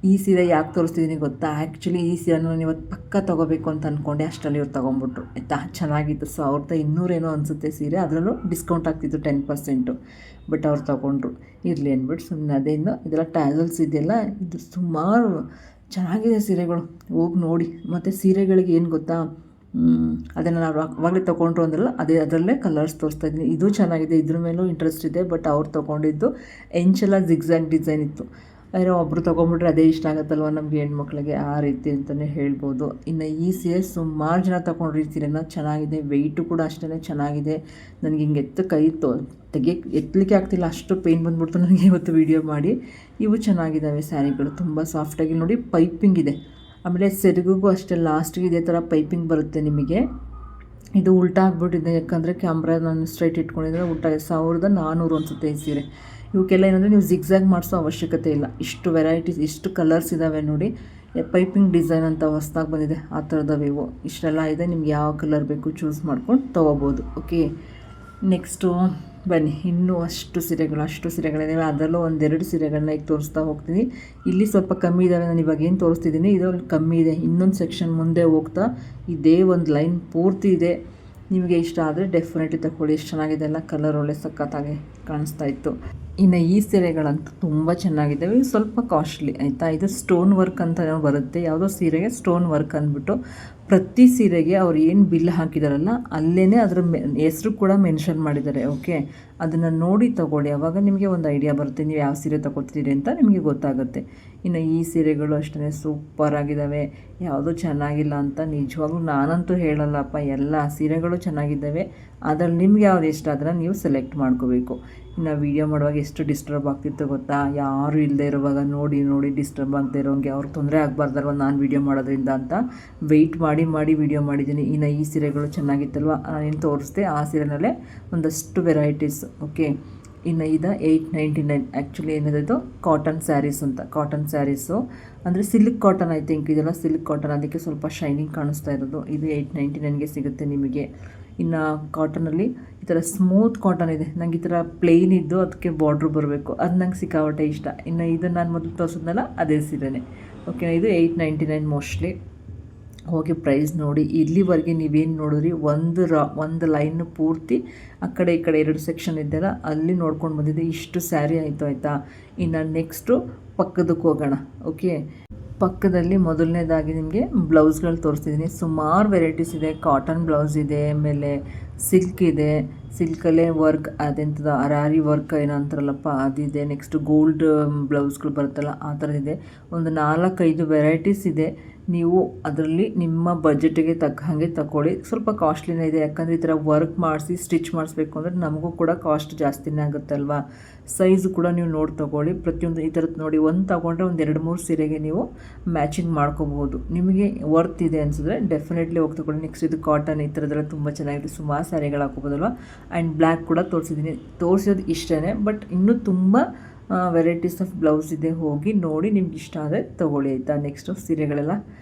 ಈ ಸೀರೆ ಯಾಕೆ ತೋರಿಸ್ತಿದ್ದೀನಿ ಗೊತ್ತಾ, ಆ್ಯಕ್ಚುಲಿ ಈ ಸೀರೆನ ನಾನು ಇವತ್ತು ಪಕ್ಕ ತೊಗೋಬೇಕು ಅಂತ ಅಂದ್ಕೊಂಡೆ, ಅಷ್ಟರಲ್ಲಿ ಇವ್ರು ತೊಗೊಂಬಿಟ್ರು ಆಯಿತಾ. ಚೆನ್ನಾಗಿತ್ತು. 1200 ಏನೋ ಅನಿಸುತ್ತೆ ಸೀರೆ, ಅದರಲ್ಲೂ ಡಿಸ್ಕೌಂಟ್ ಆಗ್ತಿತ್ತು 10%. ಬಟ್ ಅವ್ರು ತೊಗೊಂಡ್ರು, ಇರಲಿ ಅಂದ್ಬಿಟ್ಟು ಸುಮ್ಮನೆ. ಅದೇನು ಇದೆಲ್ಲ ಟ್ಯಾಸಲ್ಸ್ ಇದೆಯಲ್ಲ, ಇದು ಸುಮಾರು ಚೆನ್ನಾಗಿದೆ ಸೀರೆಗಳು, ಹೋಗಿ ನೋಡಿ. ಮತ್ತು ಸೀರೆಗಳಿಗೆ ಏನು ಗೊತ್ತಾ, ಅದನ್ನು ನಾವು ಅವಾಗಲೇ ತೊಗೊಂಡ್ರು ಅಂದ್ರಲ್ಲ, ಅದರಲ್ಲೇ ಕಲರ್ಸ್ ತೋರಿಸ್ತಾ ಇದ್ದೀನಿ. ಇದು ಚೆನ್ನಾಗಿದೆ, ಇದ್ರ ಮೇಲೂ ಇಂಟ್ರೆಸ್ಟ್ ಇದೆ. ಬಟ್ ಅವ್ರು ತೊಗೊಂಡಿದ್ದು ಎಂಚೆಲ್ಲ ಜಿಗ್ಜ್ಯಾಗ್ ಡಿಸೈನ್ ಇತ್ತು. ಯಾರೋ ಒಬ್ಬರು ತೊಗೊಂಬಿಟ್ರೆ ಅದೇ ಇಷ್ಟ ಆಗುತ್ತಲ್ವ ನಮಗೆ ಹೆಣ್ಮಕ್ಳಿಗೆ, ಆ ರೀತಿ ಅಂತಲೇ ಹೇಳ್ಬೋದು. ಇನ್ನು ಈ ಸೀರೆ ಸುಮಾರು ಜನ ತೊಗೊಂಡ್ರು ಈ ಸೀರೆನ. ಚೆನ್ನಾಗಿದೆ, ವೆಯ್ಟು ಕೂಡ ಅಷ್ಟೇ ಚೆನ್ನಾಗಿದೆ. ನನಗೆ ಹಿಂಗೆ ಕೈ ಎತ್ತಲಿಕ್ಕೆ ಆಗ್ತಿಲ್ಲ, ಅಷ್ಟು ಪೇಯ್ನ್ ಬಂದುಬಿಡ್ತು ನನಗೆ ಇವತ್ತು ವೀಡಿಯೋ ಮಾಡಿ. ಇವು ಚೆನ್ನಾಗಿದ್ದಾವೆ ಸ್ಯಾರಿಗಳು, ತುಂಬ ಸಾಫ್ಟಾಗಿ ನೋಡಿ ಪೈಪಿಂಗ್ ಇದೆ. ಆಮೇಲೆ ಸೆರಗಿಗೂ ಅಷ್ಟೇ ಲಾಸ್ಟಿಗೆ ಇದೇ ಥರ ಪೈಪಿಂಗ್ ಬರುತ್ತೆ ನಿಮಗೆ. ಇದು ಉಲ್ಟಾ ಆಗಿಬಿಟ್ಟಿದೆ, ಯಾಕಂದರೆ ಕ್ಯಾಮ್ರಾ ನಾನು ಸ್ಟ್ರೈಟ್ ಇಟ್ಕೊಂಡಿದ್ರೆ ಉಲ್ಟಾ 1400 ಅನಿಸುತ್ತೆ ಈ ಸೀರೆ. ಇವಕ್ಕೆಲ್ಲ ಏನಂದರೆ ನೀವು ಜಿಗ್ಝಾಗ್ ಮಾಡಿಸೋ ಅವಶ್ಯಕತೆ ಇಲ್ಲ. ಇಷ್ಟು ವೆರೈಟೀಸ್, ಇಷ್ಟು ಕಲರ್ಸ್ ಇದ್ದಾವೆ ನೋಡಿ. ಪೈಪಿಂಗ್ ಡಿಸೈನ್ ಅಂತ ಹೊಸ್ದಾಗಿ ಬಂದಿದೆ, ಆ ಥರದವೆ ಇವು. ಇಷ್ಟೆಲ್ಲ ಇದೆ, ನಿಮ್ಗೆ ಯಾವ ಕಲರ್ ಬೇಕು ಚೂಸ್ ಮಾಡ್ಕೊಂಡು ತೊಗೋಬೋದು. ಓಕೆ, ನೆಕ್ಸ್ಟು ಬನ್ನಿ, ಇನ್ನೂ ಅಷ್ಟು ಸೀರೆಗಳಿದ್ದಾವೆ. ಅದರಲ್ಲೂ ಒಂದೆರಡು ಸೀರೆಗಳನ್ನ ಈಗ ತೋರಿಸ್ತಾ ಹೋಗ್ತೀನಿ. ಇಲ್ಲಿ ಸ್ವಲ್ಪ ಕಮ್ಮಿ ಇದ್ದಾವೆ, ನಾನು ಇವಾಗ ಏನು ತೋರಿಸ್ತಿದ್ದೀನಿ ಇದರಲ್ಲಿ ಕಮ್ಮಿ ಇದೆ. ಇನ್ನೊಂದು ಸೆಕ್ಷನ್ ಮುಂದೆ ಹೋಗ್ತಾ ಇದೇ ಒಂದು ಲೈನ್ ಪೂರ್ತಿ ಇದೆ. ನಿಮಗೆ ಇಷ್ಟ ಆದರೆ ಡೆಫಿನೆಟ್ಲಿ ತಗೊಳ್ಳಿ. ಎಷ್ಟು ಚೆನ್ನಾಗಿದೆ ಅಲ್ಲ, ಕಲರ್ ಒಳ್ಳೆ ಸಖತ್ತಾಗಿ ಕಾಣಿಸ್ತಾ ಇತ್ತು. ಇನ್ನು ಈ ಸೀರೆಗಳಂತೂ ತುಂಬ ಚೆನ್ನಾಗಿದ್ದಾವೆ. ಸ್ವಲ್ಪ ಕಾಸ್ಟ್ಲಿ ಆಯಿತಾ. ಇದು ಸ್ಟೋನ್ ವರ್ಕ್ ಅಂತ ಬರುತ್ತೆ, ಯಾವುದೋ ಸೀರೆಗೆ ಸ್ಟೋನ್ ವರ್ಕ್ ಅಂದ್ಬಿಟ್ಟು ಪ್ರತಿ ಸೀರೆಗೆ ಅವ್ರು ಏನು ಬಿಲ್ ಹಾಕಿದಾರಲ್ಲ ಅಲ್ಲೇ ಅದರ ಹೆಸರು ಕೂಡ ಮೆನ್ಷನ್ ಮಾಡಿದ್ದಾರೆ. ಓಕೆ, ಅದನ್ನು ನೋಡಿ ತಗೊಳ್ಳಿ, ಆವಾಗ ನಿಮಗೆ ಒಂದು ಐಡಿಯಾ ಬರುತ್ತೆ ನೀವು ಯಾವ ಸೀರೆ ತಗೋತೀರಿ ಅಂತ ನಿಮಗೆ ಗೊತ್ತಾಗುತ್ತೆ. ಇನ್ನು ಈ ಸೀರೆಗಳು ಅಷ್ಟೇ ಸೂಪರ್ ಆಗಿದ್ದಾವೆ, ಯಾವುದೂ ಚೆನ್ನಾಗಿಲ್ಲ ಅಂತ ನಿಜವಾಗ್ಲೂ ನಾನಂತೂ ಹೇಳಲ್ಲಪ್ಪ. ಎಲ್ಲ ಸೀರೆಗಳು ಚೆನ್ನಾಗಿದ್ದಾವೆ, ಅದ್ರಲ್ಲಿ ನಿಮ್ಗೆ ಯಾವ್ದು ಇಷ್ಟ ಅದನ್ನು ನೀವು ಸೆಲೆಕ್ಟ್ ಮಾಡ್ಕೋಬೇಕು. ಇನ್ನು ವೀಡಿಯೋ ಮಾಡುವಾಗ ಎಷ್ಟು ಡಿಸ್ಟರ್ಬ್ ಆಗ್ತಿತ್ತು ಗೊತ್ತಾ, ಯಾರು ಇಲ್ಲದೆ ಇರುವಾಗ ನೋಡಿ ಡಿಸ್ಟರ್ಬ್ ಆಗದೆ ಇರೋಂಗೆ, ಅವ್ರಿಗೆ ತೊಂದರೆ ಆಗಬಾರ್ದಲ್ವ ನಾನು ವೀಡಿಯೋ ಮಾಡೋದ್ರಿಂದ ಅಂತ ವೆಯ್ಟ್ ಮಾಡಿ ವೀಡಿಯೋ ಮಾಡಿದ್ದೀನಿ. ಇನ್ನು ಈ ಸೀರೆಗಳು ಚೆನ್ನಾಗಿತ್ತಲ್ವ, ಏನು ತೋರಿಸ್ದೆ ಆ ಸೀರೆನಲ್ಲೇ ಒಂದಷ್ಟು ವೆರೈಟೀಸ್. ಓಕೆ, ಇನ್ನು ಇದು 899. ಆ್ಯಕ್ಚುಲಿ ಏನಿದೆ ಕಾಟನ್ ಸ್ಯಾರೀಸ್ ಅಂತ, ಕಾಟನ್ ಸ್ಯಾರೀಸು ಅಂದರೆ ಸಿಲ್ಕ್ ಕಾಟನ್, ಐ ಥಿಂಕ್ ಇದೆಲ್ಲ ಸಿಲ್ಕ್ ಕಾಟನ್, ಅದಕ್ಕೆ ಸ್ವಲ್ಪ ಶೈನಿಂಗ್ ಕಾಣಿಸ್ತಾ ಇರೋದು. ಇದು 899ಗೆ ಸಿಗುತ್ತೆ ನಿಮಗೆ. ಇನ್ನು ಕಾಟನಲ್ಲಿ ಈ ಥರ ಸ್ಮೂತ್ ಕಾಟನ್ ಇದೆ. ನಂಗೆ ಈ ಥರ ಪ್ಲೇನ್ ಇದ್ದು ಅದಕ್ಕೆ ಬಾರ್ಡ್ರ್ ಬರಬೇಕು, ಅದು ನಂಗೆ ಸಿಕ್ಕಾಪಟ್ಟೆ ಇಷ್ಟ. ಇನ್ನು ಇದು ನಾನು ಮೊದಲು ತೋರಿಸಿದ್ನಲ್ಲ ಅದೇ ಸೀರೆನೇ. ಓಕೆ, ಇದು 899 ಮೋಸ್ಟ್ಲಿ. ಹೋಗಿ ಪ್ರೈಸ್ ನೋಡಿ. ಇಲ್ಲಿವರೆಗೆ ನೀವೇನು ನೋಡಿದ್ರಿ, ಒಂದು ಲೈನ್ ಪೂರ್ತಿ ಆ ಕಡೆ ಈ ಕಡೆ 2 ಸೆಕ್ಷನ್ ಇದ್ದೆಲ್ಲ ಅಲ್ಲಿ ನೋಡ್ಕೊಂಡು ಬಂದಿದ್ದೆ. ಇಷ್ಟು ಸ್ಯಾರಿ ಆಯಿತು ಆಯಿತಾ. ಇನ್ನು ನೆಕ್ಸ್ಟು ಪಕ್ಕದಕ್ಕೆ ಹೋಗೋಣ. ಓಕೆ, ಪಕ್ಕದಲ್ಲಿ ಮೊದಲನೇದಾಗಿ ನಿಮಗೆ ಬ್ಲೌಸ್ಗಳು ತೋರಿಸ್ತಿದ್ದೀನಿ. ಸುಮಾರು ವೆರೈಟೀಸ್ ಇದೆ. ಕಾಟನ್ ಬ್ಲೌಸ್ ಇದೆ, ಆಮೇಲೆ ಸಿಲ್ಕ್ ಇದೆ, ಸಿಲ್ಕಲ್ಲೇ ವರ್ಕ್, ಅದೆಂಥದ್ದು ಅರಾರಿ ವರ್ಕ್ ಏನೋ ಅಂತಾರಲ್ಲಪ್ಪ ಅದಿದೆ. ನೆಕ್ಸ್ಟ್ ಗೋಲ್ಡ್ ಬ್ಲೌಸ್ಗಳು ಬರುತ್ತಲ್ಲ ಆ ಥರದಿದೆ. ಒಂದು 4-5 ವೆರೈಟೀಸ್ ಇದೆ. ನೀವು ಅದರಲ್ಲಿ ನಿಮ್ಮ ಬಜೆಟಿಗೆ ತಕ್ಕ ಹಾಗೆ ತಗೊಳ್ಳಿ. ಸ್ವಲ್ಪ ಕಾಸ್ಟ್ಲಿನೇ ಇದೆ, ಯಾಕಂದರೆ ಈ ಥರ ವರ್ಕ್ ಮಾಡಿಸಿ ಸ್ಟಿಚ್ ಮಾಡಿಸ್ಬೇಕು ಅಂದರೆ ನಮಗೂ ಕೂಡ ಕಾಸ್ಟ್ ಜಾಸ್ತಿನೇ ಆಗುತ್ತಲ್ವಾ. ಸೈಜು ಕೂಡ ನೀವು ನೋಡಿ ತೊಗೊಳ್ಳಿ. ಪ್ರತಿಯೊಂದು ಈ ಥರದ್ದು ನೋಡಿ, ಒಂದು ತೊಗೊಂಡ್ರೆ ಒಂದು 2-3 ಸೀರೆಗೆ ನೀವು ಮ್ಯಾಚಿಂಗ್ ಮಾಡ್ಕೋಬೋದು. ನಿಮಗೆ ವರ್ತ್ ಇದೆ ಅನಿಸಿದ್ರೆ ಡೆಫಿನೆಟ್ಲಿ ಹೋಗಿ ತೊಗೊಳ್ಳಿ. ನೆಕ್ಸ್ಟ್ ಇದು ಕಾಟನ್, ಈ ಥರದ್ದೆಲ್ಲ ತುಂಬ ಚೆನ್ನಾಗಿದೆ. ಸುಮಾರು ಸ್ಯಾರಿಗಳು ಹಾಕೋಬೋದಲ್ವ. ಆ್ಯಂಡ್ ಬ್ಲ್ಯಾಕ್ ಕೂಡ ತೋರಿಸೋದು ಇಷ್ಟೇ, ಬಟ್ ಇನ್ನೂ ತುಂಬ ವೆರೈಟೀಸ್ ಆಫ್ ಬ್ಲೌಸ್ ಇದೆ. ಹೋಗಿ ನೋಡಿ, ನಿಮ್ಗೆ ಇಷ್ಟ ಆದರೆ ತೊಗೊಳ್ಳಿ ಆಯಿತಾ. ನೆಕ್ಸ್ಟು ಸೀರೆಗಳೆಲ್ಲ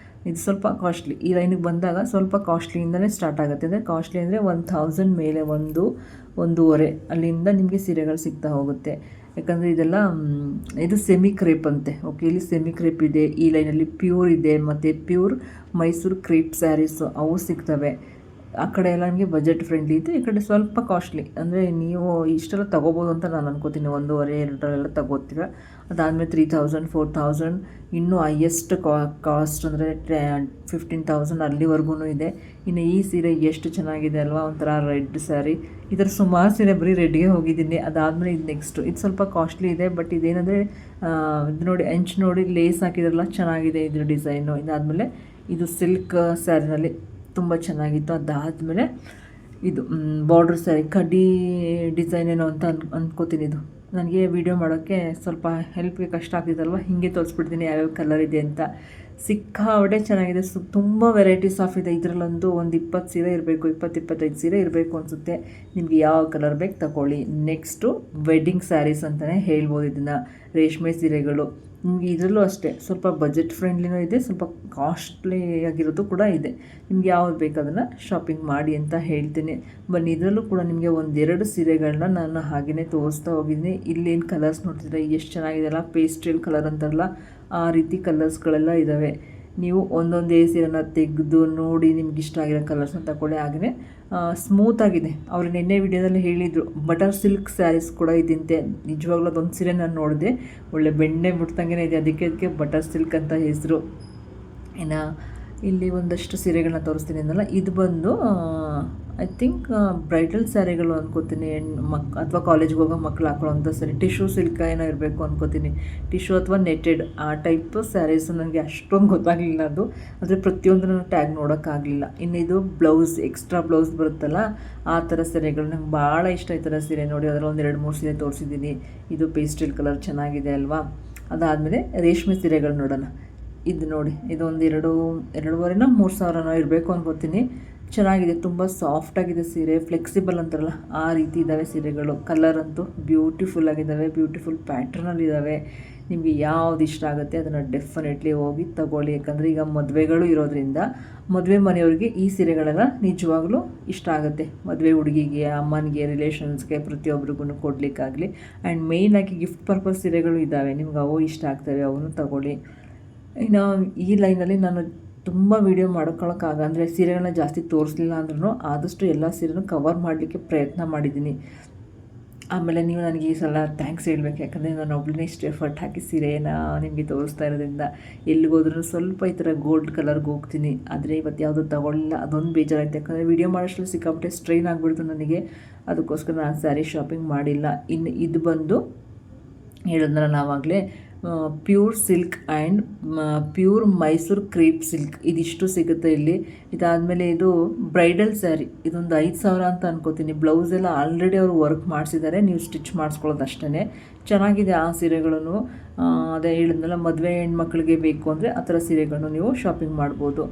ಇದು ಸ್ವಲ್ಪ ಕಾಸ್ಟ್ಲಿ. ಈ ಲೈನಿಗೆ ಬಂದಾಗ ಸ್ವಲ್ಪ ಕಾಸ್ಟ್ಲಿಯಿಂದಲೇ ಸ್ಟಾರ್ಟ್ ಆಗುತ್ತೆ. ಅಂದರೆ ಕಾಸ್ಟ್ಲಿ ಅಂದರೆ 1000 ಮೇಲೆ, 1-1.5 ಅಲ್ಲಿಂದ ನಿಮಗೆ ಸೀರೆಗಳು ಸಿಗ್ತಾ ಹೋಗುತ್ತೆ. ಯಾಕಂದರೆ ಇದೆಲ್ಲ ಇದು ಸೆಮಿ ಕ್ರೇಪ್ ಅಂತೆ. ಓಕೆ, ಇಲ್ಲಿ ಸೆಮಿ ಕ್ರೇಪ್ ಇದೆ, ಈ ಲೈನಲ್ಲಿ ಪ್ಯೂರ್ ಇದೆ, ಮತ್ತು ಪ್ಯೂರ್ ಮೈಸೂರು ಕ್ರೇಪ್ ಸ್ಯಾರೀಸು ಅವು ಸಿಗ್ತವೆ. ಆ ಕಡೆ ಎಲ್ಲ ನಿಮಗೆ ಬಜೆಟ್ ಫ್ರೆಂಡ್ಲಿ ಇತ್ತು, ಈ ಕಡೆ ಸ್ವಲ್ಪ ಕಾಸ್ಟ್ಲಿ. ಅಂದರೆ ನೀವು ಇಷ್ಟೆಲ್ಲ ತೊಗೋಬೋದು ಅಂತ ನಾನು ಅನ್ಕೋತೀನಿ. 1.5-2 ತಗೋತೀರ. ಅದಾದಮೇಲೆ 3000, 4000, ಇನ್ನೂ ಹೈಯೆಸ್ಟ್ ಕಾಸ್ಟ್ ಅಂದರೆ 15,000 ಅಲ್ಲಿವರೆಗೂ ಇದೆ. ಇನ್ನು ಈ ಸೀರೆ ಎಷ್ಟು ಚೆನ್ನಾಗಿದೆ ಅಲ್ವಾ, ಒಂಥರ ರೆಡ್ ಸ್ಯಾರಿ. ಈ ಥರ ಸುಮಾರು ಸೀರೆ ಬರೀ ರೆಡ್ಗೆ ಹೋಗಿದ್ದೀನಿ. ಅದಾದಮೇಲೆ ಇದು ನೆಕ್ಸ್ಟು, ಇದು ಸ್ವಲ್ಪ ಕಾಸ್ಟ್ಲಿ ಇದೆ, ಬಟ್ ಇದೇನಂದರೆ ಇದು ನೋಡಿ, ಅಂಚು ನೋಡಿ ಲೇಸ್ ಹಾಕಿದ್ರಲ್ಲ, ಚೆನ್ನಾಗಿದೆ ಇದ್ರ ಡಿಸೈನು. ಇದಾದಮೇಲೆ ಇದು ಸಿಲ್ಕ್ ಸ್ಯಾರಿನಲ್ಲಿ ತುಂಬ ಚೆನ್ನಾಗಿತ್ತು. ಅದಾದಮೇಲೆ ಇದು ಬಾರ್ಡ್ರ್ ಸ್ಯಾರಿ, ಕಡ್ಡಿ ಡಿಸೈನ್ ಏನೋ ಅಂತ ಅಂದ್ಕೋತೀನಿ. ಇದು ನನಗೆ ವೀಡಿಯೋ ಮಾಡೋಕ್ಕೆ ಸ್ವಲ್ಪ ಹೆಲ್ಪ್ಗೆ ಕಷ್ಟ ಆಗ್ತಿದ್ದಲ್ವ, ಹೀಗೆ ತೋರಿಸ್ಬಿಡ್ತೀನಿ ಯಾವ್ಯಾವ ಕಲರ್ ಇದೆ ಅಂತ. ಸಿಕ್ಕಾಪಟ್ಟೆ ಚೆನ್ನಾಗಿದೆ. ತುಂಬ ವೆರೈಟೀಸ್ ಆಫ್ ಇದೆ. ಇದರಲ್ಲೊಂದು 20 ಸೀರೆ ಇರಬೇಕು, 20-25 ಸೀರೆ ಇರಬೇಕು ಅನಿಸುತ್ತೆ. ನಿಮಗೆ ಯಾವ ಕಲರ್ ಬೇಕು ತಗೊಳ್ಳಿ. ನೆಕ್ಸ್ಟು ವೆಡ್ಡಿಂಗ್ ಸ್ಯಾರೀಸ್ ಅಂತಲೇ ಹೇಳ್ಬೋದು ಇದನ್ನು. ರೇಷ್ಮೆ ಸೀರೆಗಳು ನಿಮಗೆ ಇದರಲ್ಲೂ ಅಷ್ಟೇ ಸ್ವಲ್ಪ ಬಜೆಟ್ ಫ್ರೆಂಡ್ಲಿನೂ ಇದೆ, ಸ್ವಲ್ಪ ಕಾಸ್ಟ್ಲಿ ಆಗಿರೋದು ಕೂಡ ಇದೆ. ನಿಮ್ಗೆ ಯಾವ್ದು ಬೇಕು ಅದನ್ನು ಶಾಪಿಂಗ್ ಮಾಡಿ ಅಂತ ಹೇಳ್ತೀನಿ. ಬನ್ನಿ, ಇದರಲ್ಲೂ ಕೂಡ ನಿಮಗೆ 1-2 ಸೀರೆಗಳನ್ನ ನಾನು ಹಾಗೆಯೇ ತೋರಿಸ್ತಾ ಹೋಗಿದ್ದೀನಿ. ಇಲ್ಲೇನು ಕಲರ್ಸ್ ನೋಡ್ತಿದ್ರೆ ಎಷ್ಟು ಚೆನ್ನಾಗಿದೆಯಲ್ಲ, ಪೇಸ್ಟಲ್ ಕಲರ್ ಅಂತಾರಲ್ಲ ಆ ರೀತಿ ಕಲರ್ಸ್ಗಳೆಲ್ಲ ಇದ್ದಾವೆ. ನೀವು ಒಂದೊಂದೇ ಸೀರೆನ ತೆಗೆದು ನೋಡಿ, ನಿಮ್ಗೆ ಇಷ್ಟ ಆಗಿರೋ ಕಲರ್ಸ್ನ ತಗೊಳ್ಳಿ. ಹಾಗೆಯೇ ಸ್ಮೂತಾಗಿದೆ. ಅವರು ನಿನ್ನೆ ವಿಡಿಯೋದಲ್ಲಿ ಹೇಳಿದರು ಬಟರ್ ಸಿಲ್ಕ್ ಸ್ಯಾರೀಸ್ ಕೂಡ ಇದಿಂತೆ. ನಿಜವಾಗ್ಲೂ ಅದೊಂದು ಸೀರೆ ನಾನು ನೋಡಿದೆ, ಒಳ್ಳೆ ಬೆಣ್ಣೆ ಮುಟ್ತಂಗೆ ಇದೆ, ಅದಕ್ಕೆ ಬಟರ್ ಸಿಲ್ಕ್ ಅಂತ ಹೆಸರು. ಇನ್ನು ಇಲ್ಲಿ ಒಂದಷ್ಟು ಸೀರೆಗಳನ್ನ ತೋರಿಸ್ತೀನಿ ಅಂದಲ್ಲ, ಇದು ಬಂದು ಐ ಥಿಂಕ್ ಬ್ರೈಡಲ್ ಸ್ಯಾರಿಗಳು ಅನ್ಕೋತೀನಿ, ಅಥವಾ ಕಾಲೇಜ್ಗೆ ಹೋಗೋ ಮಕ್ಳು ಹಾಕೊಳ್ಳೋಂಥ ಸ್ಯಾರಿ. ಟಿಶ್ಯೂ ಸಿಲ್ಕ್ ಏನೋ ಇರಬೇಕು ಅನ್ಕೋತೀನಿ, ಟಿಶ್ಯೂ ಅಥವಾ ನೆಟೆಡ್ ಆ ಟೈಪ್ ಸ್ಯಾರೀಸು. ನನಗೆ ಅಷ್ಟೊಂದು ಗೊತ್ತಾಗಲಿಲ್ಲ ಅದು, ಆದರೆ ಪ್ರತಿಯೊಂದು ನಾನು ಟ್ಯಾಗ್ ನೋಡೋಕ್ಕಾಗಲಿಲ್ಲ. ಇನ್ನು ಇದು ಬ್ಲೌಸ್, ಎಕ್ಸ್ಟ್ರಾ ಬ್ಲೌಸ್ ಬರುತ್ತಲ್ಲ ಆ ಥರ ಸೀರೆಗಳು ನಂಗೆ ಭಾಳ ಇಷ್ಟ. ಈ ಥರ ಸೀರೆ ನೋಡಿ, ಅದರಲ್ಲಿ ಒಂದು 2-3 ಸೀರೆ ತೋರಿಸಿದ್ದೀನಿ. ಇದು ಪೇಸ್ಟಲ್ ಕಲರ್ ಚೆನ್ನಾಗಿದೆ ಅಲ್ವಾ. ಅದಾದಮೇಲೆ ರೇಷ್ಮೆ ಸೀರೆಗಳು ನೋಡೋಣ. ಇದು ನೋಡಿ, ಇದೊಂದು 2,500-3,000 ಇರಬೇಕು ಅನ್ಕೋತೀನಿ. ಚೆನ್ನಾಗಿದೆ, ತುಂಬ ಸಾಫ್ಟಾಗಿದೆ ಸೀರೆ, ಫ್ಲೆಕ್ಸಿಬಲ್ ಅಂತಾರಲ್ಲ ಆ ರೀತಿ ಇದ್ದಾವೆ ಸೀರೆಗಳು. ಕಲರ್ ಅಂತೂ ಬ್ಯೂಟಿಫುಲ್ ಆಗಿದ್ದಾವೆ, ಬ್ಯೂಟಿಫುಲ್ ಪ್ಯಾಟ್ರನಲ್ಲಿದ್ದಾವೆ. ನಿಮಗೆ ಯಾವ್ದು ಇಷ್ಟ ಆಗುತ್ತೆ ಅದನ್ನು ಡೆಫಿನೆಟ್ಲಿ ಹೋಗಿ ತಗೊಳ್ಳಿ. ಯಾಕಂದರೆ ಈಗ ಮದುವೆಗಳು ಇರೋದ್ರಿಂದ ಮದುವೆ ಮನೆಯವ್ರಿಗೆ ಈ ಸೀರೆಗಳೆಲ್ಲ ನಿಜವಾಗ್ಲೂ ಇಷ್ಟ ಆಗುತ್ತೆ. ಮದುವೆ ಹುಡುಗಿಗೆ, ಅಮ್ಮನಿಗೆ, ರಿಲೇಷನ್ಸ್ಗೆ, ಪ್ರತಿಯೊಬ್ಬರಿಗೂ ಕೊಡಲಿಕ್ಕಾಗಲಿ. ಆ್ಯಂಡ್ ಮೇಯ್ನಾಗಿ ಗಿಫ್ಟ್ ಪರ್ಪಸ್ ಸೀರೆಗಳು ಇದ್ದಾವೆ, ನಿಮ್ಗೆ ಅವು ಇಷ್ಟ ಆಗ್ತವೆ, ಅವನ್ನು ತಗೊಳ್ಳಿ. ಇನ್ನು ಈ ಲೈನಲ್ಲಿ ನಾನು ತುಂಬ ವೀಡಿಯೋ ಮಾಡ್ಕೊಳ್ಳೋಕ್ಕಾಗ ಅಂದರೆ ಸೀರೆಗಳನ್ನ ಜಾಸ್ತಿ ತೋರಿಸಲಿಲ್ಲ ಅಂದ್ರೂ ಆದಷ್ಟು ಎಲ್ಲ ಸೀರೆನೂ ಕವರ್ ಮಾಡಲಿಕ್ಕೆ ಪ್ರಯತ್ನ ಮಾಡಿದ್ದೀನಿ. ಆಮೇಲೆ ನೀವು ನನಗೆ ಈ ಸಲ ಥ್ಯಾಂಕ್ಸ್ ಹೇಳ್ಬೇಕು, ಯಾಕಂದರೆ ನಾನು ಒಬ್ಬಳನ್ನೇ ಇಷ್ಟು ಎಫರ್ಟ್ ಹಾಕಿ ಸೀರೆನ ನಿಮಗೆ ತೋರಿಸ್ತಾ ಇರೋದ್ರಿಂದ. ಎಲ್ಲಿಗೋದ್ರೂ ಸ್ವಲ್ಪ ಈ ಥರ ಗೋಲ್ಡ್ ಕಲರ್ಗೆ ಹೋಗ್ತೀನಿ, ಆದರೆ ಇವತ್ತು ಯಾವುದೂ ತಗೊಳ್ಳಿಲ್ಲ, ಅದೊಂದು ಬೇಜಾರಾಯ್ತು. ಯಾಕಂದರೆ ವೀಡಿಯೋ ಮಾಡೋಷ್ಟು ಸಿಕ್ಕಾಪಟ್ಟೆ ಸ್ಟ್ರೈನ್ ಆಗಿಬಿಡ್ತು ನನಗೆ, ಅದಕ್ಕೋಸ್ಕರ ನಾನು ಸ್ಯಾರಿ ಶಾಪಿಂಗ್ ಮಾಡಿಲ್ಲ. ಇನ್ನು ಇದು ಬಂದು ಹೇಳಿದ್ನಲ್ಲ ಆವಾಗಲೇ, pure silk and pure Mysuru crepe silk, ಇದಿಷ್ಟು ಸಿಗುತ್ತೆ ಇಲ್ಲಿ. ಇದಾದಮೇಲೆ ಇದು ಬ್ರೈಡಲ್ ಸ್ಯಾರಿ, ಇದೊಂದು 5,000 ಅಂತ ಅನ್ಕೋತೀನಿ. ಬ್ಲೌಸ್ ಎಲ್ಲ ಆಲ್ರೆಡಿ ಅವರು ವರ್ಕ್ ಮಾಡಿಸಿದ್ದಾರೆ, ನೀವು ಸ್ಟಿಚ್ ಮಾಡಿಸ್ಕೊಳ್ಳೋದು ಅಷ್ಟೇ. ಚೆನ್ನಾಗಿದೆ ಆ ಸೀರೆಗಳನ್ನು. ಅದೇ ಹೇಳಿದ್ನಲ್ಲ, ಮದುವೆ ಹೆಣ್ಮಕ್ಳಿಗೆ ಬೇಕು ಅಂದರೆ ಆ ಥರ ಸೀರೆಗಳನ್ನು ನೀವು ಶಾಪಿಂಗ್ ಮಾಡ್ಬೋದು.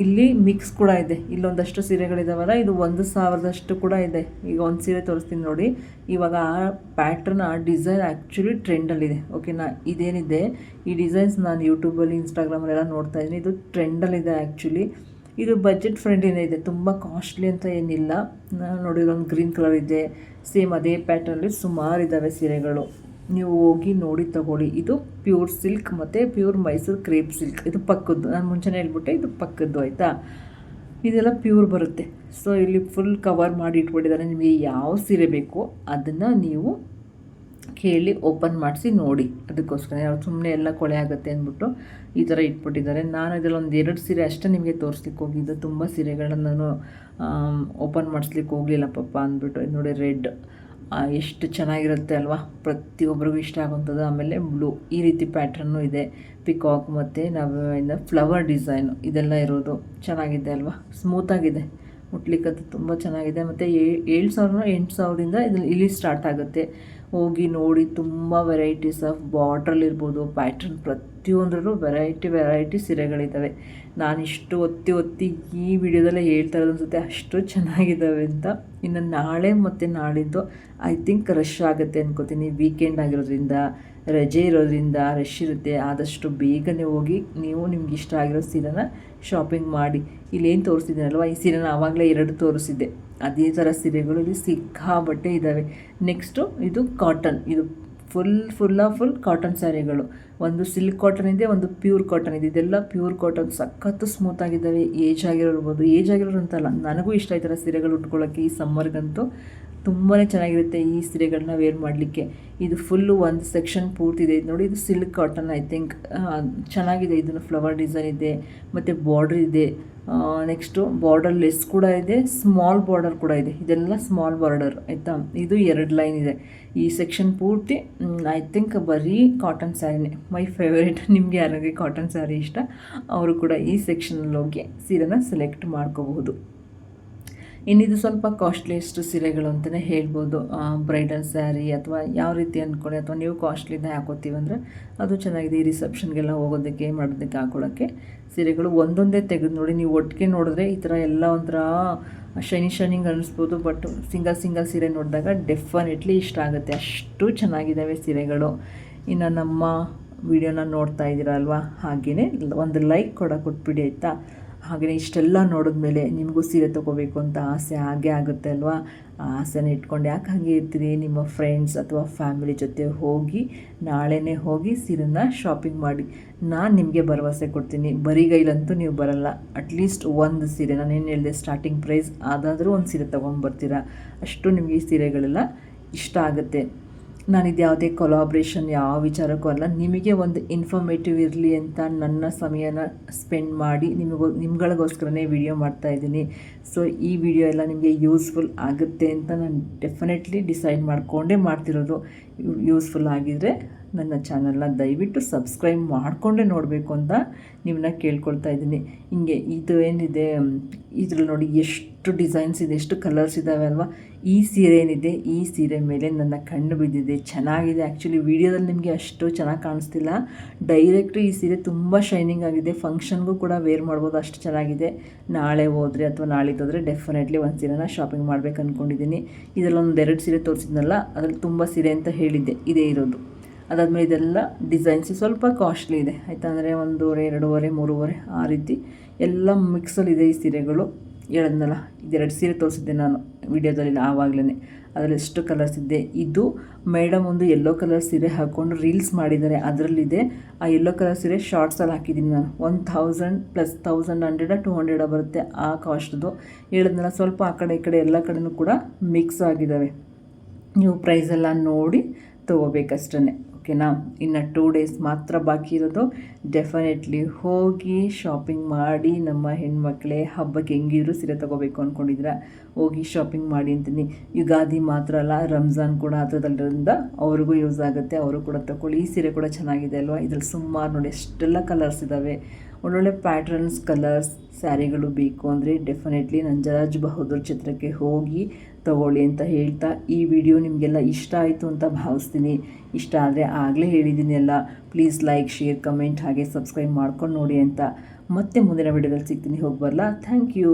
ಇಲ್ಲಿ ಮಿಕ್ಸ್ ಕೂಡ ಇದೆ, ಇಲ್ಲೊಂದಷ್ಟು ಸೀರೆಗಳಿದಾವಲ್ಲ, ಇದು 1,000 ಕೂಡ ಇದೆ. ಈಗ ಒಂದು ಸೀರೆ ತೋರಿಸ್ತೀನಿ ನೋಡಿ. ಇವಾಗ ಆ ಪ್ಯಾಟ್ರನ್, ಆ ಡಿಸೈನ್ ಆ್ಯಕ್ಚುಲಿ ಟ್ರೆಂಡಲ್ಲಿದೆ. ಓಕೆನಾ, ಇದೇನಿದೆ ಈ ಡಿಸೈನ್ಸ್ ನಾನು ಯೂಟ್ಯೂಬಲ್ಲಿ, ಇನ್ಸ್ಟಾಗ್ರಾಮಲ್ಲೆಲ್ಲ ನೋಡ್ತಾ ಇದ್ದೀನಿ. ಇದು ಟ್ರೆಂಡಲ್ಲಿದೆ ಆ್ಯಕ್ಚುಲಿ. ಇದು ಬಜೆಟ್ ಫ್ರೆಂಡ್ಲಿನೇ ಇದೆ, ತುಂಬ ಕಾಸ್ಟ್ಲಿ ಅಂತ ಏನಿಲ್ಲ. ನೋಡಿ, ಒಂದು ಗ್ರೀನ್ ಕಲರ್ ಇದೆ, ಸೇಮ್ ಅದೇ ಪ್ಯಾಟ್ರಲ್ಲಿ ಸುಮಾರು ಇದ್ದಾವೆ ಸೀರೆಗಳು. ನೀವು ಹೋಗಿ ನೋಡಿ ತಗೊಳ್ಳಿ. ಇದು ಪ್ಯೂರ್ ಸಿಲ್ಕ್ ಮತ್ತು ಪ್ಯೂರ್ ಮೈಸೂರು ಕ್ರೇಪ್ ಸಿಲ್ಕ್. ಇದು ಪಕ್ಕದ್ದು, ನಾನು ಮುಂಚೆನೇ ಹೇಳ್ಬಿಟ್ಟೆ, ಇದು ಪಕ್ಕದ್ದು ಆಯಿತಾ. ಇದೆಲ್ಲ ಪ್ಯೂರ್ ಬರುತ್ತೆ. ಸೊ ಇಲ್ಲಿ ಫುಲ್ ಕವರ್ ಮಾಡಿ ಇಟ್ಬಿಟ್ಟಿದ್ದಾರೆ. ನಿಮಗೆ ಯಾವ ಸೀರೆ ಬೇಕೋ ಅದನ್ನು ನೀವು ಕೇಳಿ ಓಪನ್ ಮಾಡಿಸಿ ನೋಡಿ. ಅದಕ್ಕೋಸ್ಕರ ಯಾರು ಸುಮ್ಮನೆ ಎಲ್ಲ ಕೊಳೆ ಆಗುತ್ತೆ ಅಂದ್ಬಿಟ್ಟು ಈ ಥರ ಇಟ್ಬಿಟ್ಟಿದ್ದಾರೆ. ನಾನು ಇದರಲ್ಲಿ ಒಂದು 2 ಸೀರೆ ಅಷ್ಟೇ ನಿಮಗೆ ತೋರಿಸ್ಲಿಕ್ಕೆ ಹೋಗಿದ್ದು, ತುಂಬ ಸೀರೆಗಳನ್ನ ನಾನು ಓಪನ್ ಮಾಡಿಸ್ಲಿಕ್ಕೆ ಹೋಗಲಿಲ್ಲ ಪಾಪ ಅಂದ್ಬಿಟ್ಟು. ಇದು ನೋಡಿ, ರೆಡ್ ಎಷ್ಟು ಚೆನ್ನಾಗಿರುತ್ತೆ ಅಲ್ವಾ, ಪ್ರತಿಯೊಬ್ಬರಿಗೂ ಇಷ್ಟ ಆಗುವಂಥದ್ದು. ಆಮೇಲೆ ಬ್ಲೂ, ಈ ರೀತಿ ಪ್ಯಾಟ್ರನ್ನು ಇದೆ, ಪಿಕಾಕ್ ಮತ್ತು ನಾವು ಫ್ಲವರ್ ಡಿಸೈನು ಇದೆಲ್ಲ ಇರೋದು. ಚೆನ್ನಾಗಿದೆ ಅಲ್ವಾ, ಸ್ಮೂತಾಗಿದೆ, ಮುಟ್ಲಿಕ್ಕಂತೂ ತುಂಬ ಚೆನ್ನಾಗಿದೆ. ಮತ್ತು 7,000-8,000ದಿಂದ ಇಲ್ಲಿ ಸ್ಟಾರ್ಟ್ ಆಗುತ್ತೆ. ಹೋಗಿ ನೋಡಿ, ತುಂಬ ವೆರೈಟೀಸ್ ಆಫ್ ಬಾರ್ಡ್ರಲ್ಲಿರ್ಬೋದು, ಪ್ಯಾಟ್ರನ್ ಪ್ರತಿಯೊಂದರಲ್ಲೂ ವೆರೈಟಿ ಸೀರೆಗಳಿದ್ದಾವೆ. ನಾನು ಇಷ್ಟು ಒತ್ತಿ ಈ ವಿಡಿಯೋದಲ್ಲೇ ಹೇಳ್ತಾ ಇರೋದು ಅನಿಸುತ್ತೆ, ಅಷ್ಟು ಚೆನ್ನಾಗಿದ್ದಾವೆ ಅಂತ. ಇನ್ನು ನಾಳೆ ಮತ್ತು ನಾಳಿದ್ದು ಐ ಥಿಂಕ್ ರಶ್ ಆಗುತ್ತೆ ಅನ್ಕೋತೀನಿ. ವೀಕೆಂಡ್ ಆಗಿರೋದ್ರಿಂದ, ರಜೆ ಇರೋದ್ರಿಂದ ರಶ್ ಇರುತ್ತೆ. ಆದಷ್ಟು ಬೇಗನೆ ಹೋಗಿ ನೀವು ನಿಮ್ಗೆ ಇಷ್ಟ ಆಗಿರೋ ಸೀರೆನ ಶಾಪಿಂಗ್ ಮಾಡಿ. ಇಲ್ಲೇನು ತೋರಿಸಿದ್ದೀನಲ್ವ, ಈ ಸೀರೆನ ಆವಾಗಲೇ 2 ತೋರಿಸಿದ್ದೆ, ಅದೇ ಥರ ಸೀರೆಗಳು ಇಲ್ಲಿ ಸಿಕ್ಕಾಬಟ್ಟೆ ಇದ್ದಾವೆ. ನೆಕ್ಸ್ಟು ಇದು ಕಾಟನ್, ಇದು ಫುಲ್ ಕಾಟನ್ ಸ್ಯಾರಿಗಳು. ಒಂದು ಸಿಲ್ಕ್ ಕಾಟನ್ ಇದೆ, ಒಂದು ಪ್ಯೂರ್ ಕಾಟನ್ ಇದೆ. ಇದೆಲ್ಲ ಪ್ಯೂರ್ ಕಾಟನ್, ಸಖತ್ತು ಸ್ಮೂತಾಗಿದ್ದಾವೆ. ಏಜ್ ಆಗಿರೋರು ಅಂತಲ್ಲ, ನನಗೂ ಇಷ್ಟ ಈ ಥರ ಸೀರೆಗಳು ಉಟ್ಕೊಳ್ಳೋಕ್ಕೆ. ಈ ಸಮ್ಮರ್ಗಂತೂ ತುಂಬಾ ಚೆನ್ನಾಗಿರುತ್ತೆ ಈ ಸೀರೆಗಳನ್ನ ವೇರ್ ಮಾಡಲಿಕ್ಕೆ. ಇದು ಫುಲ್ಲು ಒಂದು ಸೆಕ್ಷನ್ ಪೂರ್ತಿದೆ. ಇದು ನೋಡಿ, ಇದು ಸಿಲ್ಕ್ ಕಾಟನ್ ಐ ಥಿಂಕ್. ಚೆನ್ನಾಗಿದೆ. ಇದನ್ನು ಫ್ಲವರ್ ಡಿಸೈನ್ ಇದೆ ಮತ್ತು ಬಾರ್ಡ್ರ್ ಇದೆ. ನೆಕ್ಸ್ಟು ಬಾರ್ಡರ್ ಲೆಸ್ ಕೂಡ ಇದೆ, ಸ್ಮಾಲ್ ಬಾರ್ಡರ್ ಕೂಡ ಇದೆ. ಇದೆಲ್ಲ ಸ್ಮಾಲ್ ಬಾರ್ಡರ್ ಆಯಿತಾ. ಇದು 2 ಲೈನ್ ಇದೆ. ಈ ಸೆಕ್ಷನ್ ಪೂರ್ತಿ ಐ ಥಿಂಕ್ ಬರೀ ಕಾಟನ್ ಸ್ಯಾರಿನೇ. My favourite. ನಿಮಗೆ ಯಾರಿಗೆ ಕಾಟನ್ ಸ್ಯಾರಿ ಇಷ್ಟ ಅವರು ಕೂಡ ಈ ಸೆಕ್ಷನಲ್ಲಿ ಹೋಗಿ ಸೀರೆನ ಸೆಲೆಕ್ಟ್ ಮಾಡ್ಕೋಬಹುದು. ಇನ್ನಿದು ಸ್ವಲ್ಪ ಕಾಸ್ಟ್ಲಿಯಷ್ಟು ಸೀರೆಗಳು ಅಂತಲೇ ಹೇಳ್ಬೋದು. ಬ್ರೈಡಲ್ ಸ್ಯಾರಿ ಅಥವಾ ಯಾವ ರೀತಿ ಅಂದ್ಕೊಳ್ಳಿ, ಅಥವಾ ನೀವು ಕಾಸ್ಟ್ಲಿನ ಹಾಕೋತೀವಿ ಅಂದರೆ ಅದು ಚೆನ್ನಾಗಿದೆ. ಈ ರಿಸೆಪ್ಷನ್ಗೆಲ್ಲ ಹೋಗೋದಕ್ಕೆ ಮಾಡೋದಕ್ಕೆ ಹಾಕೊಳ್ಳೋಕ್ಕೆ ಸೀರೆಗಳು ಒಂದೊಂದೇ ತೆಗೆದು ನೋಡಿ. ನೀವು ಒಟ್ಟಿಗೆ ನೋಡಿದ್ರೆ ಈ ಥರ ಎಲ್ಲ ಒಂಥರ ಶೈನಿಂಗ್ ಅನ್ನಿಸ್ಬೋದು. ಬಟ್ ಸಿಂಗಲ್ ಸೀರೆ ನೋಡಿದಾಗ ಡೆಫಿನೆಟ್ಲಿ ಇಷ್ಟ ಆಗುತ್ತೆ, ಅಷ್ಟು ಚೆನ್ನಾಗಿದ್ದಾವೆ ಸೀರೆಗಳು. ಇನ್ನು ನಮ್ಮ ವಿಡಿಯೋನ ನೋಡ್ತಾ ಇದ್ದೀರಾ ಅಲ್ವಾ, ಹಾಗೆಯೇ ಒಂದು ಲೈಕ್ ಕೊಟ್ಬಿಡಿ ಆಯಿತಾ. ಹಾಗೆಯೇ ಇಷ್ಟೆಲ್ಲ ನೋಡಿದ್ಮೇಲೆ ನಿಮಗೂ ಸೀರೆ ತೊಗೋಬೇಕು ಅಂತ ಆಸೆ ಆಗೇ ಆಗುತ್ತೆ ಅಲ್ವಾ. ಆ ಆಸೆನ ಇಟ್ಕೊಂಡು ಯಾಕೆ ಹಾಗೆ ಇರ್ತೀರಿ, ನಿಮ್ಮ ಫ್ರೆಂಡ್ಸ್ ಅಥವಾ ಫ್ಯಾಮಿಲಿ ಜೊತೆ ಹೋಗಿ ನಾಳೆನೇ ಹೋಗಿ ಸೀರೆನ ಶಾಪಿಂಗ್ ಮಾಡಿ. ನಾನು ನಿಮಗೆ ಭರವಸೆ ಕೊಡ್ತೀನಿ, ಬರಿಗೈಲಂತೂ ನೀವು ಬರಲ್ಲ. ಅಟ್ಲೀಸ್ಟ್ ಒಂದು ಸೀರೆ, ನಾನು ಏನು ಹೇಳಿದೆ ಸ್ಟಾರ್ಟಿಂಗ್ ಪ್ರೈಸ್, ಅದಾದರೂ ಒಂದು ಸೀರೆ ತೊಗೊಂಬರ್ತೀರಾ. ಅಷ್ಟು ನಿಮಗೆ ಈ ಸೀರೆಗಳೆಲ್ಲ ಇಷ್ಟ ಆಗುತ್ತೆ. ನಾನಿದು ಯಾವುದೇ ಕೊಲಾಬ್ರೇಷನ್ ಯಾವ ವಿಚಾರಕ್ಕೂ ಅಲ್ಲ, ನಿಮಗೆ ಒಂದು ಇನ್ಫಾರ್ಮೇಟಿವ್ ಇರಲಿ ಅಂತ ನನ್ನ ಸಮಯನ ಸ್ಪೆಂಡ್ ಮಾಡಿ ನಿಮ್ಗಳಿಗೋಸ್ಕರನೇ ವಿಡಿಯೋ ಮಾಡ್ತಾಯಿದ್ದೀನಿ. ಸೊ ಈ ವಿಡಿಯೋ ಎಲ್ಲ ನಿಮಗೆ ಯೂಸ್ಫುಲ್ ಆಗುತ್ತೆ ಅಂತ ನಾನು ಡೆಫಿನೆಟ್ಲಿ ಡಿಸೈಡ್ ಮಾಡಿಕೊಂಡೇ ಮಾಡ್ತಿರೋದು. ಯೂಸ್ಫುಲ್ ಆಗಿದರೆ ನನ್ನ ಚಾನಲ್ನ ದಯವಿಟ್ಟು ಸಬ್ಸ್ಕ್ರೈಬ್ ಮಾಡಿಕೊಂಡೇ ನೋಡಬೇಕು ಅಂತ ನಿಮ್ಮನ್ನ ಕೇಳ್ಕೊಳ್ತಾ ಇದ್ದೀನಿ. ಹಿಂಗೆ ಇದು ಏನಿದೆ ಇದ್ರಲ್ಲಿ ನೋಡಿ ಎಷ್ಟು ಡಿಸೈನ್ಸ್ ಇದೆ, ಎಷ್ಟು ಕಲರ್ಸ್ ಇದ್ದಾವೆ ಅಲ್ವಾ. ಈ ಸೀರೆ ಏನಿದೆ, ಈ ಸೀರೆ ಮೇಲೆ ನನ್ನ ಕಣ್ಣು ಬಿದ್ದಿದೆ, ಚೆನ್ನಾಗಿದೆ. ಆ್ಯಕ್ಚುಲಿ ವೀಡಿಯೋದಲ್ಲಿ ನಿಮಗೆ ಅಷ್ಟು ಚೆನ್ನಾಗಿ ಕಾಣಿಸ್ತಿಲ್ಲ, ಡೈರೆಕ್ಟು ಈ ಸೀರೆ ತುಂಬ ಶೈನಿಂಗ್ ಆಗಿದೆ. ಫಂಕ್ಷನ್ಗೂ ಕೂಡ ವೇರ್ ಮಾಡ್ಬೋದು, ಅಷ್ಟು ಚೆನ್ನಾಗಿದೆ. ನಾಳೆ ಹೋದರೆ ಅಥವಾ ನಾಳಿದ್ದೋದ್ರೆ ಡೆಫಿನೆಟ್ಲಿ ಒಂದು ಸೀರೆನ ಶಾಪಿಂಗ್ ಮಾಡಬೇಕು ಅಂದ್ಕೊಂಡಿದ್ದೀನಿ. ಇದರಲ್ಲಿ ಒಂದೆರಡು ಸೀರೆ ತೋರಿಸಿದ್ನಲ್ಲ, ಅದರಲ್ಲಿ ತುಂಬ ಸೀರೆ ಅಂತ ಹೇಳಿದ್ದೆ, ಇದೇ ಇರೋದು. ಅದಾದಮೇಲೆ ಇದೆಲ್ಲ ಡಿಸೈನ್ಸ್ ಸ್ವಲ್ಪ ಕಾಸ್ಟ್ಲಿ ಇದೆ ಆಯಿತಾ, ಅಂದರೆ 1.5, 2.5, 3.5 ಆ ರೀತಿ ಎಲ್ಲ ಮಿಕ್ಸಲ್ಲಿದೆ ಈ ಸೀರೆಗಳು. ಹೇಳಿದ್ನಲ್ಲ, ಇದೆರಡು ಸೀರೆ ತೋರಿಸಿದ್ದೆ ನಾನು ವಿಡಿಯೋದಲ್ಲಿ ಆವಾಗಲೇ. ಅದರಲ್ಲಿ ಎಷ್ಟು ಕಲರ್ಸ್ ಇದೆ. ಇದು ಮೇಡಮ್ ಒಂದು ಯೆಲ್ಲೋ ಕಲರ್ ಸೀರೆ ಹಾಕ್ಕೊಂಡು ರೀಲ್ಸ್ ಮಾಡಿದ್ದಾರೆ, ಅದರಲ್ಲಿದೆ. ಆ ಯೆಲ್ಲೋ ಕಲರ್ ಸೀರೆ ಶಾರ್ಟ್ಸಲ್ಲಿ ಹಾಕಿದ್ದೀನಿ ನಾನು. 1000 ಪ್ಲಸ್ 1100 200 ಬರುತ್ತೆ ಆ ಕಾಸ್ಟ್ದು. ಹೇಳಿದ್ನಲ್ಲ, ಸ್ವಲ್ಪ ಆ ಕಡೆ ಈ ಕಡೆ ಎಲ್ಲ ಕಡೆನೂ ಕೂಡ ಮಿಕ್ಸ್ ಆಗಿದ್ದಾವೆ. ನೀವು ಪ್ರೈಸೆಲ್ಲ ನೋಡಿ ತೊಗೋಬೇಕಷ್ಟೇ, ಓಕೆನಾ. ಇನ್ನು 2 ಡೇಸ್ ಮಾತ್ರ ಬಾಕಿ ಇರೋದು. ಡೆಫಿನೆಟ್ಲಿ ಹೋಗಿ ಶಾಪಿಂಗ್ ಮಾಡಿ. ನಮ್ಮ ಹೆಣ್ಮಕ್ಳೇ ಹಬ್ಬಕ್ಕೆ ಹೆಂಗಿದ್ರು ಸೀರೆ ತೊಗೋಬೇಕು ಅಂದ್ಕೊಂಡಿದ್ರೆ ಹೋಗಿ ಶಾಪಿಂಗ್ ಮಾಡಿ ಅಂತೀನಿ. ಯುಗಾದಿ ಮಾತ್ರ ಅಲ್ಲ, ರಂಜಾನ್ ಕೂಡ ಹತ್ರದಲ್ಲಿರೋದ್ರಿಂದ ಅವ್ರಿಗೂ ಯೂಸ್ ಆಗುತ್ತೆ, ಅವರು ಕೂಡ ತಗೊಳ್ಳಿ. ಈ ಸೀರೆ ಕೂಡ ಚೆನ್ನಾಗಿದೆ ಅಲ್ವಾ. ಇದ್ರಲ್ಲಿ ಸುಮಾರು ನೋಡಿ ಎಷ್ಟೆಲ್ಲ ಕಲರ್ಸ್ ಇದ್ದಾವೆ. ಒಳ್ಳೊಳ್ಳೆ ಪ್ಯಾಟ್ರನ್ಸ್ ಕಲರ್ಸ್ ಸ್ಯಾರಿಗಳು ಬೇಕು ಅಂದರೆ ಡೆಫಿನೆಟ್ಲಿ ನಂಜರಾಜ್ ಬಹದ್ದೂರ್ ಚಿತ್ರಕ್ಕೆ ಹೋಗಿ ತಗೊಳ್ಳಿ ಅಂತ ಹೇಳ್ತಾ, ಈ ವಿಡಿಯೋ ನಿಮಗೆಲ್ಲ ಇಷ್ಟ ಆಯಿತು ಅಂತ ಭಾವಿಸ್ತೀನಿ. ಇಷ್ಟ ಆದರೆ ಆಗಲೇ ಹೇಳಿದ್ದೀನಿ ಎಲ್ಲ. ಪ್ಲೀಸ್ ಲೈಕ್, ಶೇರ್, ಕಮೆಂಟ್ ಹಾಗೆ ಸಬ್ಸ್ಕ್ರೈಬ್ ಮಾಡ್ಕೊಂಡು ನೋಡಿ ಅಂತ. ಮತ್ತೆ ಮುಂದಿನ ವಿಡಿಯೋದಲ್ಲಿ ಸಿಗ್ತೀನಿ. ಹೋಗಿ ಬರಲಾ. Thank you.